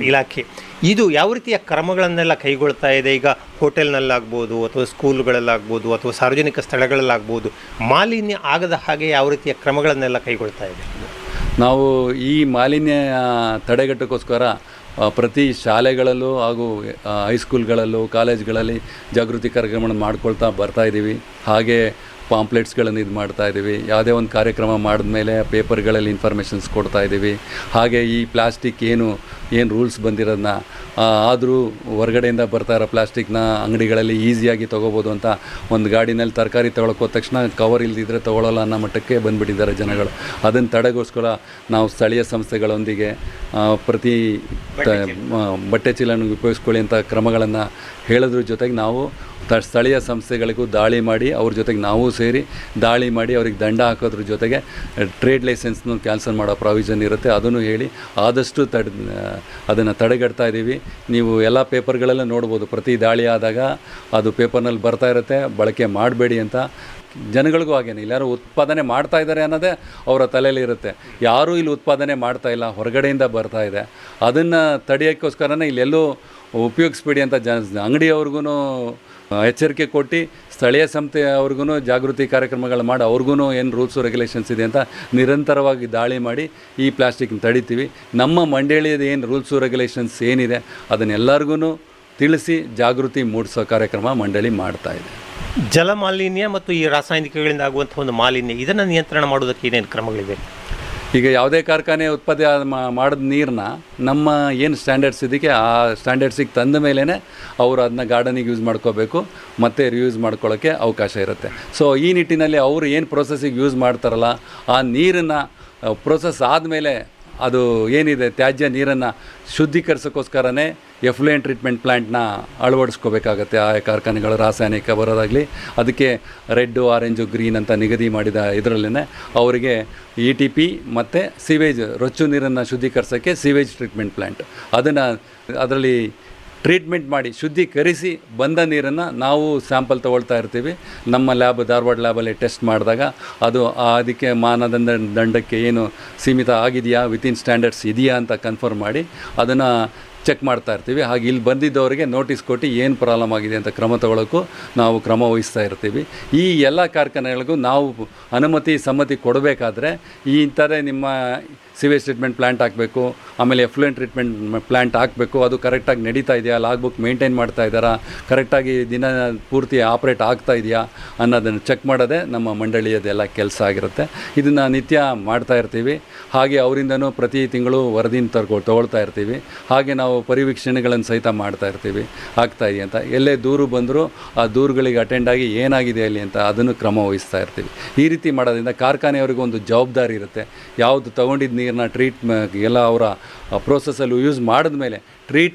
ಇಲಾಖೆ ಇದು ಯಾವ ರೀತಿಯ ಕ್ರಮಗಳನ್ನೆಲ್ಲ ಕೈಗೊಳ್ತಾ ಇದೆ? ಈಗ ಹೋಟೆಲ್ನಲ್ಲಾಗ್ಬೋದು ಅಥವಾ ಸ್ಕೂಲ್ಗಳಲ್ಲಾಗ್ಬೋದು ಅಥವಾ ಸಾರ್ವಜನಿಕ ಸ್ಥಳಗಳಲ್ಲಾಗ್ಬೋದು ಮಾಲಿನ್ಯ ಆಗದ ಹಾಗೆ ಯಾವ ರೀತಿಯ ಕ್ರಮಗಳನ್ನೆಲ್ಲ ಕೈಗೊಳ್ತಾ ಇದೆ? ನಾವು ಈ ಮಾಲಿನ್ಯ ತಡೆಗಟ್ಟೋಕ್ಕೋಸ್ಕರ ಪ್ರತಿ ಶಾಲೆಗಳಲ್ಲೂ ಹಾಗೂ ಹೈಸ್ಕೂಲ್ಗಳಲ್ಲೂ ಕಾಲೇಜ್ಗಳಲ್ಲಿ ಜಾಗೃತಿ ಕಾರ್ಯಕ್ರಮಗಳನ್ನು ಮಾಡ್ಕೊಳ್ತಾ ಬರ್ತಾಯಿದ್ದೀವಿ. ಹಾಗೆ ಪಾಂಪ್ಲೆಟ್ಸ್ಗಳನ್ನು ಇದು ಮಾಡ್ತಾಯಿದ್ದೀವಿ. ಯಾವುದೇ ಒಂದು ಕಾರ್ಯಕ್ರಮ ಮಾಡಿದ್ಮೇಲೆ ಪೇಪರ್ಗಳಲ್ಲಿ ಇನ್ಫಾರ್ಮೇಷನ್ಸ್ ಕೊಡ್ತಾಯಿದ್ದೀವಿ. ಹಾಗೆ ಈ ಪ್ಲಾಸ್ಟಿಕ್ ಏನು ರೂಲ್ಸ್ ಬಂದಿರೋದನ್ನ ಆದರೂ ಹೊರಗಡೆಯಿಂದ ಬರ್ತಾ ಇರೋ ಪ್ಲಾಸ್ಟಿಕ್ನ ಅಂಗಡಿಗಳಲ್ಲಿ ಈಸಿಯಾಗಿ ತೊಗೋಬೋದು ಅಂತ ಒಂದು ಗಾಡಿನಲ್ಲಿ ತರಕಾರಿ ತೊಗೊಳಕ್ಕೆ ಹೋದ ತಕ್ಷಣ ಕವರ್ ಇಲ್ದಿದ್ರೆ ತೊಗೊಳ್ಳಲ್ಲ ಅನ್ನೋ ಮಟ್ಟಕ್ಕೆ ಬಂದುಬಿಟ್ಟಿದ್ದಾರೆ ಜನಗಳು. ಅದನ್ನು ತಡೆಗೋಸ್ಕರ ನಾವು ಸ್ಥಳೀಯ ಸಂಸ್ಥೆಗಳೊಂದಿಗೆ ಪ್ರತಿ ಬಟ್ಟೆ ಚೀಲನ ಉಪಯೋಗಿಸ್ಕೊಳ್ಳಿ ಅಂತ ಕ್ರಮಗಳನ್ನು ಹೇಳೋದ್ರ ಜೊತೆಗೆ ನಾವು ಸ್ಥಳೀಯ ಸಂಸ್ಥೆಗಳಿಗೂ ದಾಳಿ ಮಾಡಿ ಅವ್ರ ಜೊತೆಗೆ ನಾವು ಸೇರಿ ದಾಳಿ ಮಾಡಿ ಅವ್ರಿಗೆ ದಂಡ ಹಾಕೋದ್ರ ಜೊತೆಗೆ ಟ್ರೇಡ್ ಲೈಸೆನ್ಸ್ನ ಕ್ಯಾನ್ಸಲ್ ಮಾಡೋ ಪ್ರಾವಿಷನ್ ಇರುತ್ತೆ. ಅದನ್ನು ಹೇಳಿ ಆದಷ್ಟು ಅದನ್ನು ತಡೆಗಟ್ತಾ ಇದ್ದೀವಿ. ನೀವು ಎಲ್ಲ ಪೇಪರ್ಗಳೆಲ್ಲ ನೋಡ್ಬೋದು, ಪ್ರತಿ ದಾಳಿ ಆದಾಗ ಅದು ಪೇಪರ್ನಲ್ಲಿ ಬರ್ತಾ ಇರುತ್ತೆ, ಬಳಕೆ ಮಾಡಬೇಡಿ ಅಂತ. ಜನಗಳಿಗೂ ಹಾಗೇನೆ, ಎಲ್ಲರೂ ಉತ್ಪಾದನೆ ಮಾಡ್ತಾ ಇದ್ದಾರೆ ಅನ್ನೋದೇ ಅವರ ತಲೆಯಲ್ಲಿ ಇರುತ್ತೆ. ಯಾರೂ ಇಲ್ಲಿ ಉತ್ಪಾದನೆ ಮಾಡ್ತಾ ಇಲ್ಲ, ಹೊರಗಡೆಯಿಂದ ಬರ್ತಾ ಇದೆ. ಅದನ್ನು ತಡೆಯೋಕ್ಕೋಸ್ಕರನೇ ಇಲ್ಲೆಲ್ಲೂ ಉಪಯೋಗಿಸ್ಬೇಡಿ ಅಂತ ಅಂಗಡಿಯವ್ರಿಗೂ ಎಚ್ಚರಿಕೆ ಕೊಟ್ಟು ಸ್ಥಳೀಯ ಸಂಸ್ಥೆಯವ್ರಿಗೂ ಜಾಗೃತಿ ಕಾರ್ಯಕ್ರಮಗಳು ಮಾಡಿ ಅವ್ರಿಗೂ ಏನು ರೂಲ್ಸು ರೆಗ್ಯುಲೇಷನ್ಸ್ ಇದೆ ಅಂತ ನಿರಂತರವಾಗಿ ದಾಳಿ ಮಾಡಿ ಈ ಪ್ಲಾಸ್ಟಿಕ್ನ ತಡಿತೀವಿ. ನಮ್ಮ ಮಂಡಳಿಯದು ಏನು ರೂಲ್ಸು ರೆಗ್ಯುಲೇಷನ್ಸ್ ಏನಿದೆ ಅದನ್ನೆಲ್ಲರಿಗೂ ತಿಳಿಸಿ ಜಾಗೃತಿ ಮೂಡಿಸೋ ಕಾರ್ಯಕ್ರಮ ಮಂಡಳಿ ಮಾಡ್ತಾಯಿದೆ. ಜಲ ಮಾಲಿನ್ಯ ಮತ್ತು ಈ ರಾಸಾಯನಿಕಗಳಿಂದ ಆಗುವಂಥ ಒಂದು ಮಾಲಿನ್ಯ ಇದನ್ನು ನಿಯಂತ್ರಣ ಮಾಡೋದಕ್ಕೆ ಏನೇನು ಕ್ರಮಗಳಿವೆ? ಈಗ ಯಾವುದೇ ಕಾರ್ಖಾನೆ ಉತ್ಪಾದನೆ ಮಾಡಿದ ನೀರನ್ನ ನಮ್ಮ ಏನು ಸ್ಟ್ಯಾಂಡರ್ಡ್ಸ್ ಇದಕ್ಕೆ ಆ ಸ್ಟ್ಯಾಂಡರ್ಡ್ಸಿಗೆ ತಂದ ಮೇಲೇ ಅವರು ಅದನ್ನ ಗಾರ್ಡನಿಗೆ ಯೂಸ್ ಮಾಡ್ಕೋಬೇಕು ಮತ್ತು ರಿಯೂಸ್ ಮಾಡ್ಕೊಳ್ಳೋಕ್ಕೆ ಅವಕಾಶ ಇರುತ್ತೆ. ಸೊ ಈ ನಿಟ್ಟಿನಲ್ಲಿ ಅವರು ಏನು ಪ್ರೊಸೆಸ್ಸಿಗೆ ಯೂಸ್ ಮಾಡ್ತಾರಲ್ಲ ಆ ನೀರನ್ನು ಪ್ರೊಸೆಸ್ ಆದಮೇಲೆ ಅದು ಏನಿದೆ ತ್ಯಾಜ್ಯ ನೀರನ್ನು ಶುದ್ಧೀಕರಿಸೋಕ್ಕೋಸ್ಕರನೇ ಎಫ್ಲುಯೆಂಟ್ ಟ್ರೀಟ್ಮೆಂಟ್ ಪ್ಲ್ಯಾಂಟ್ನ ಅಳವಡಿಸ್ಕೋಬೇಕಾಗತ್ತೆ. ಆ ಕಾರ್ಖಾನೆಗಳು ರಾಸಾಯನಿಕ ಬರೋದಾಗಲಿ ಅದಕ್ಕೆ ರೆಡ್ಡು, ಆರೆಂಜು, ಗ್ರೀನ್ ಅಂತ ನಿಗದಿ ಮಾಡಿದ ಇದರಲ್ಲೇ ಅವರಿಗೆ ETP ಮತ್ತು ಸೀವೇಜ್ ರೊಚ್ಚು ನೀರನ್ನು ಶುದ್ಧೀಕರಿಸೋಕ್ಕೆ ಸೀವೇಜ್ ಟ್ರೀಟ್ಮೆಂಟ್ ಪ್ಲ್ಯಾಂಟ್ ಅದರಲ್ಲಿ ಟ್ರೀಟ್ಮೆಂಟ್ ಮಾಡಿ ಶುದ್ಧೀಕರಿಸಿ ಬಂದ ನೀರನ್ನು ನಾವು ಸ್ಯಾಂಪಲ್ ತೊಗೊಳ್ತಾ ಇರ್ತೀವಿ. ನಮ್ಮ ಧಾರವಾಡ ಲ್ಯಾಬಲ್ಲಿ ಟೆಸ್ಟ್ ಮಾಡಿದಾಗ ಅದು ಅದಕ್ಕೆ ದಂಡಕ್ಕೆ ಏನು ಸೀಮಿತ ಆಗಿದೆಯಾ, ವಿತಿನ್ ಸ್ಟ್ಯಾಂಡರ್ಡ್ಸ್ ಇದೆಯಾ ಅಂತ ಕನ್ಫರ್ಮ್ ಮಾಡಿ ಅದನ್ನು ಚೆಕ್ ಮಾಡ್ತಾ ಇರ್ತೀವಿ. ಹಾಗೆ ಇಲ್ಲಿ ಬಂದಿದ್ದವರಿಗೆ ನೋಟಿಸ್ ಕೊಟ್ಟು ಏನು ಪ್ರಾಬ್ಲಮ್ ಆಗಿದೆ ಅಂತ ಕ್ರಮ ತಗೊಳ್ಳೋಕ್ಕೂ ನಾವು ಕ್ರಮ ವಹಿಸ್ತಾ ಇರ್ತೀವಿ. ಈ ಎಲ್ಲ ಕಾರ್ಖಾನೆಗಳಿಗೂ ನಾವು ಸಮ್ಮತಿ ಕೊಡಬೇಕಾದ್ರೆ ಈ ಥರ ನಿಮ್ಮ ಸಿವೇಜ್ ಟ್ರೀಟ್ಮೆಂಟ್ ಪ್ಲ್ಯಾಂಟ್ ಹಾಕಬೇಕು, ಆಮೇಲೆ ಎಫ್ಲುಯೆಂಟ್ ಟ್ರೀಟ್ಮೆಂಟ್ ಪ್ಲ್ಯಾಂಟ್ ಹಾಕಬೇಕು, ಅದು ಕರೆಕ್ಟಾಗಿ ನಡೀತಾ ಇದೆಯಾ, ಲಾಗ್ ಬುಕ್ ಮೇಂಟೈನ್ ಮಾಡ್ತಾ ಇದ್ದಾರಾ, ಕರೆಕ್ಟಾಗಿ ದಿನ ಪೂರ್ತಿ ಆಪ್ರೇಟ್ ಆಗ್ತಾ ಇದೆಯಾ ಅನ್ನೋದನ್ನು ಚೆಕ್ ಮಾಡೋದೇ ನಮ್ಮ ಮಂಡಳಿಯದೆಲ್ಲ ಕೆಲಸ ಆಗಿರುತ್ತೆ. ಇದನ್ನು ನಿತ್ಯ ಮಾಡ್ತಾ ಇರ್ತೀವಿ. ಹಾಗೆ ಅವರಿಂದನೂ ಪ್ರತಿ ತಿಂಗಳು ವರದಿನ ತೊಗೊಳ್ತಾ ಇರ್ತೀವಿ. ಹಾಗೆ ನಾವು ಪರಿವೀಕ್ಷಣೆಗಳನ್ನು ಸಹಿತ ಮಾಡ್ತಾ ಇರ್ತೀವಿ, ಆಗ್ತಾಯಿದೆ ಅಂತ. ಎಲ್ಲೇ ದೂರು ಬಂದರೂ ಆ ದೂರುಗಳಿಗೆ ಅಟೆಂಡ್ ಆಗಿ ಏನಾಗಿದೆ ಅಲ್ಲಿ ಅಂತ ಅದನ್ನು ಕ್ರಮ ವಹಿಸ್ತಾ ಇರ್ತೀವಿ. ಈ ರೀತಿ ಮಾಡೋದ್ರಿಂದ ಕಾರ್ಖಾನೆಯವ್ರಿಗೆ ಒಂದು ಜವಾಬ್ದಾರಿ ಇರುತ್ತೆ. ಯಾವುದು ತೊಗೊಂಡಿದ್ದ ನೀರನ್ನ ಎಲ್ಲ ಅವರ ಪ್ರೋಸೆಸ್ಸಲ್ಲಿ ಯೂಸ್ ಮಾಡಿದ್ಮೇಲೆ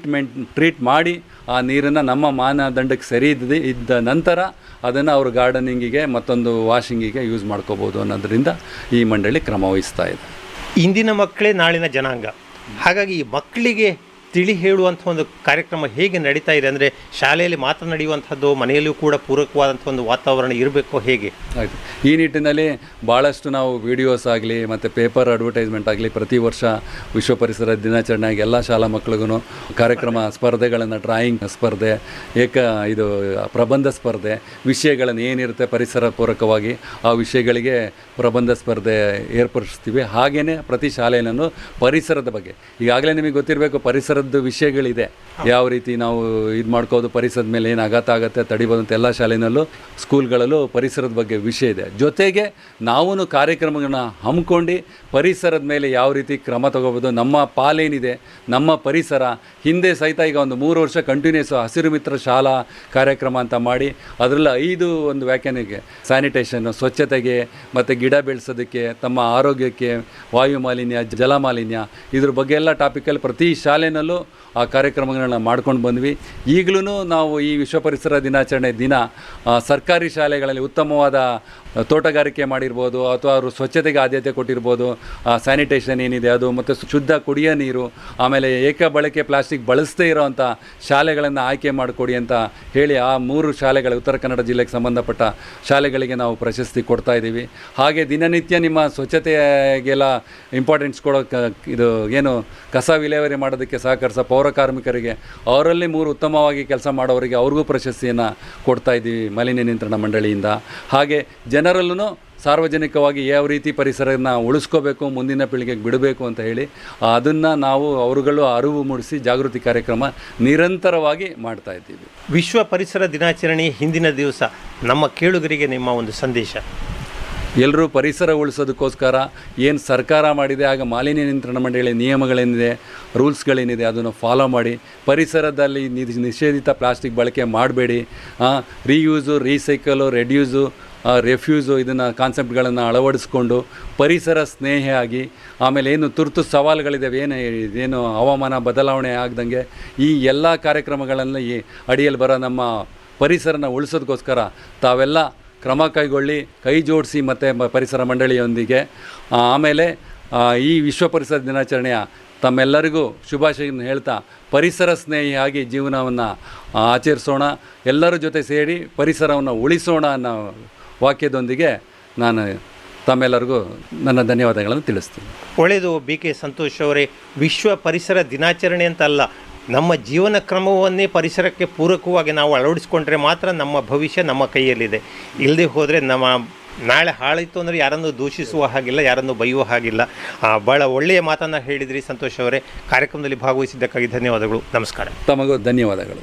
ಟ್ರೀಟ್ ಮಾಡಿ ಆ ನೀರನ್ನು ನಮ್ಮ ಮಾನದಂಡಕ್ಕೆ ಸರಿ ಇದ್ದ ನಂತರ ಅದನ್ನು ಅವರು ಗಾರ್ಡನಿಂಗಿಗೆ ಮತ್ತೊಂದು ವಾಷಿಂಗಿಗೆ ಯೂಸ್ ಮಾಡ್ಕೋಬೋದು ಅನ್ನೋದ್ರಿಂದ ಈ ಮಂಡಳಿ ಕ್ರಮ ವಹಿಸ್ತಾ ಇದೆ. ಇಂದಿನ ಮಕ್ಕಳೇ ನಾಳಿನ ಜನಾಂಗ. ಹಾಗಾಗಿ ಈ ಮಕ್ಕಳಿಗೆ ತಿಳಿ ಹೇಳುವಂಥ ಒಂದು ಕಾರ್ಯಕ್ರಮ ಹೇಗೆ ನಡೀತಾ ಇದೆ ಅಂದರೆ ಶಾಲೆಯಲ್ಲಿ ಮಾತ್ರ ನಡೆಯುವಂಥದ್ದು, ಮನೆಯಲ್ಲೂ ಕೂಡ ಪೂರಕವಾದಂಥ ಒಂದು ವಾತಾವರಣ ಇರಬೇಕು ಹೇಗೆ? ಆಯಿತು. ಈ ನಿಟ್ಟಿನಲ್ಲಿ ಭಾಳಷ್ಟು ನಾವು ವಿಡಿಯೋಸ್ ಆಗಲಿ ಮತ್ತು ಪೇಪರ್ ಅಡ್ವರ್ಟೈಸ್ಮೆಂಟ್ ಆಗಲಿ ಪ್ರತಿ ವರ್ಷ ವಿಶ್ವ ಪರಿಸರ ದಿನಾಚರಣೆಗೆ ಎಲ್ಲ ಶಾಲಾ ಮಕ್ಕಳಿಗೂ ಕಾರ್ಯಕ್ರಮ ಸ್ಪರ್ಧೆಗಳನ್ನು, ಡ್ರಾಯಿಂಗ್ ಸ್ಪರ್ಧೆ, ಪ್ರಬಂಧ ಸ್ಪರ್ಧೆ, ವಿಷಯಗಳನ್ನು ಏನಿರುತ್ತೆ ಪರಿಸರ ಪೂರಕವಾಗಿ ಆ ವಿಷಯಗಳಿಗೆ ಪ್ರಬಂಧ ಸ್ಪರ್ಧೆ ಏರ್ಪಡಿಸ್ತೀವಿ. ಹಾಗೆಯೇ ಪ್ರತಿ ಶಾಲೆಯಲ್ಲೂ ಪರಿಸರದ ಬಗ್ಗೆ ಈಗಾಗಲೇ ನಿಮಗೆ ಗೊತ್ತಿರಬೇಕು ಪರಿಸರದ ವಿಷಯಗಳಿದೆ. ಯಾವ ರೀತಿ ನಾವು ಇದು ಮಾಡ್ಕೋದು, ಪರಿಸರದ ಮೇಲೆ ಏನು ಆಘಾತ ಆಗುತ್ತೆ ತಡಿಬೋದು ಅಂತ ಎಲ್ಲ ಶಾಲೆಯಲ್ಲೂ ಸ್ಕೂಲ್ಗಳಲ್ಲೂ ಪರಿಸರದ ಬಗ್ಗೆ ವಿಷಯ ಇದೆ. ಜೊತೆಗೆ ನಾವು ಕಾರ್ಯಕ್ರಮಗಳನ್ನ ಹಮ್ಮಿಕೊಂಡು ಪರಿಸರದ ಮೇಲೆ ಯಾವ ರೀತಿ ಕ್ರಮ ತಗೋಬೋದು, ನಮ್ಮ ಪಾಲೇನಿದೆ, ನಮ್ಮ ಪರಿಸರ ಹಿಂದೆ ಸಹಿತ ಈಗ ಒಂದು 3 ವರ್ಷ ಕಂಟಿನ್ಯೂಸ್ ಹಸಿರು ಮಿತ್ರ ಶಾಲಾ ಕಾರ್ಯಕ್ರಮ ಅಂತ ಮಾಡಿ ಅದರಲ್ಲಿ 5 ಒಂದು ವ್ಯಾಖ್ಯಾನಕ್ಕೆ ಸ್ಯಾನಿಟೇಷನ್ನು, ಸ್ವಚ್ಛತೆಗೆ ಮತ್ತು ಗಿಡ ಬೆಳೆಸೋದಕ್ಕೆ, ತಮ್ಮ ಆರೋಗ್ಯಕ್ಕೆ, ವಾಯು ಮಾಲಿನ್ಯ, ಜಲ ಮಾಲಿನ್ಯ ಇದ್ರ ಬಗ್ಗೆ ಎಲ್ಲ ಟಾಪಿಕಲ್ಲಿ ಪ್ರತಿ ಶಾಲೆಯಲ್ಲೂ ಆ ಕಾರ್ಯಕ್ರಮಗಳನ್ನ ಮಾಡ್ಕೊಂಡು ಬಂದ್ವಿ. ಈಗಲೂ ನಾವು ಈ ವಿಶ್ವ ಪರಿಸರ ದಿನಾಚರಣೆ ದಿನ ಸರ್ಕಾರಿ ಶಾಲೆಗಳಲ್ಲಿ ಉತ್ತಮವಾದ ತೋಟಗಾರಿಕೆ ಮಾಡಿರ್ಬೋದು ಅಥವಾ ಅವರು ಸ್ವಚ್ಛತೆಗೆ ಆದ್ಯತೆ ಕೊಟ್ಟಿರ್ಬೋದು, ಸ್ಯಾನಿಟೇಷನ್ ಏನಿದೆ ಅದು, ಮತ್ತು ಶುದ್ಧ ಕುಡಿಯೋ ನೀರು, ಆಮೇಲೆ ಏಕ ಬಳಕೆ ಪ್ಲಾಸ್ಟಿಕ್ ಬಳಸದೇ ಇರೋವಂಥ ಶಾಲೆಗಳನ್ನು ಆಯ್ಕೆ ಮಾಡಿಕೊಡಿ ಅಂತ ಹೇಳಿ ಆ 3 ಶಾಲೆಗಳು ಉತ್ತರ ಕನ್ನಡ ಜಿಲ್ಲೆಗೆ ಸಂಬಂಧಪಟ್ಟ ಶಾಲೆಗಳಿಗೆ ನಾವು ಪ್ರಶಸ್ತಿ ಕೊಡ್ತಾ ಇದ್ದೀವಿ. ಹಾಗೆ ದಿನನಿತ್ಯ ನಿಮ್ಮ ಸ್ವಚ್ಛತೆಗೆಲ್ಲ ಇಂಪಾರ್ಟೆನ್ಸ್ ಕೊಡೋಕೆ ಇದು ಏನು ಕಸ ವಿಲೇವಾರಿ ಮಾಡೋದಕ್ಕೆ ಸಹಕರಿಸೋ ಪೌರ ಕಾರ್ಮಿಕರಿಗೆ, ಅವರಲ್ಲಿ 3 ಉತ್ತಮವಾಗಿ ಕೆಲಸ ಮಾಡೋರಿಗೆ ಅವ್ರಿಗೂ ಪ್ರಶಸ್ತಿಯನ್ನು ಕೊಡ್ತಾ ಇದ್ದೀವಿ ಮಾಲಿನ್ಯ ನಿಯಂತ್ರಣ ಮಂಡಳಿಯಿಂದ. ಹಾಗೆ ಜನರಲ್ಲೂ ಸಾರ್ವಜನಿಕವಾಗಿ ಯಾವ ರೀತಿ ಪರಿಸರನ ಉಳಿಸ್ಕೋಬೇಕು, ಮುಂದಿನ ಪೀಳಿಗೆಗೆ ಬಿಡಬೇಕು ಅಂತ ಹೇಳಿ ಅದನ್ನು ನಾವು ಅವರುಗಳು ಅರಿವು ಮೂಡಿಸಿ ಜಾಗೃತಿ ಕಾರ್ಯಕ್ರಮ ನಿರಂತರವಾಗಿ ಮಾಡ್ತಾ ಇದ್ದೀವಿ. ವಿಶ್ವ ಪರಿಸರ ದಿನಾಚರಣೆ ಹಿಂದಿನ ದಿವಸ ನಮ್ಮ ಕೇಳುಗರಿಗೆ ನಿಮ್ಮ ಒಂದು ಸಂದೇಶ? ಎಲ್ಲರೂ ಪರಿಸರ ಉಳಿಸೋದಕ್ಕೋಸ್ಕರ ಏನು ಸರ್ಕಾರ ಮಾಡಿದೆ, ಆಗ ಮಾಲಿನ್ಯ ನಿಯಂತ್ರಣ ಮಂಡಳಿ ನಿಯಮಗಳೇನಿದೆ, ರೂಲ್ಸ್ಗಳೇನಿದೆ ಅದನ್ನು ಫಾಲೋ ಮಾಡಿ ಪರಿಸರದಲ್ಲಿ ನಿಷೇಧಿತ ಪ್ಲಾಸ್ಟಿಕ್ ಬಳಕೆ ಮಾಡಬೇಡಿ. ರೀಯೂಸು, ರೀಸೈಕಲು, ರೆಡ್ಯೂಸು, ರೆಫ್ಯೂಸು ಇದನ್ನು ಕಾನ್ಸೆಪ್ಟ್ಗಳನ್ನು ಅಳವಡಿಸ್ಕೊಂಡು ಪರಿಸರ ಸ್ನೇಹಿಯಾಗಿ, ಆಮೇಲೆ ಏನು ತುರ್ತು ಸವಾಲುಗಳಿದ್ದಾವೆ, ಏನು ಹವಾಮಾನ ಬದಲಾವಣೆ ಆಗ್ದಂಗೆ ಈ ಎಲ್ಲ ಕಾರ್ಯಕ್ರಮಗಳನ್ನು ಈ ಅಡಿಯಲ್ಲಿ ಬರೋ ನಮ್ಮ ಪರಿಸರನ ಉಳಿಸೋದಕ್ಕೋಸ್ಕರ ತಾವೆಲ್ಲ ಕ್ರಮ ಕೈಗೊಳ್ಳಿ, ಕೈ ಜೋಡಿಸಿ ಮತ್ತು ಪರಿಸರ ಮಂಡಳಿಯೊಂದಿಗೆ. ಆಮೇಲೆ ಈ ವಿಶ್ವ ಪರಿಸರ ದಿನಾಚರಣೆಯ ತಮ್ಮೆಲ್ಲರಿಗೂ ಶುಭಾಶಯವನ್ನು ಹೇಳ್ತಾ ಪರಿಸರ ಸ್ನೇಹಿಯಾಗಿ ಜೀವನವನ್ನು ಆಚರಿಸೋಣ, ಎಲ್ಲರ ಜೊತೆ ಸೇರಿ ಪರಿಸರವನ್ನು ಉಳಿಸೋಣ ಅನ್ನೋ ವಾಕ್ಯದೊಂದಿಗೆ ನಾನು ತಮ್ಮೆಲ್ಲರಿಗೂ ನನ್ನ ಧನ್ಯವಾದಗಳನ್ನು ತಿಳಿಸ್ತೀನಿ. ಒಳ್ಳೆಯದು BK ಸಂತೋಷ್ ಅವರೇ. ವಿಶ್ವ ಪರಿಸರ ದಿನಾಚರಣೆ ಅಂತ ಅಲ್ಲ, ನಮ್ಮ ಜೀವನ ಕ್ರಮವನ್ನೇ ಪರಿಸರಕ್ಕೆ ಪೂರಕವಾಗಿ ನಾವು ಅಳವಡಿಸ್ಕೊಂಡ್ರೆ ಮಾತ್ರ ನಮ್ಮ ಭವಿಷ್ಯ ನಮ್ಮ ಕೈಯಲ್ಲಿದೆ. ಇಲ್ಲದೆ ಹೋದರೆ ನಮ್ಮ ನಾಳೆ ಹಾಳಾಯಿತು ಅಂದರೆ ಯಾರನ್ನು ದೂಷಿಸುವ ಹಾಗಿಲ್ಲ, ಯಾರನ್ನು ಬೈಯುವ ಹಾಗಿಲ್ಲ. ಭಾಳ ಒಳ್ಳೆಯ ಮಾತನ್ನು ಹೇಳಿದ್ರಿ ಸಂತೋಷ್ ಅವರೇ. ಕಾರ್ಯಕ್ರಮದಲ್ಲಿ ಭಾಗವಹಿಸಿದ್ದಕ್ಕಾಗಿ ಧನ್ಯವಾದಗಳು. ನಮಸ್ಕಾರ. ತಮಗೂ ಧನ್ಯವಾದಗಳು.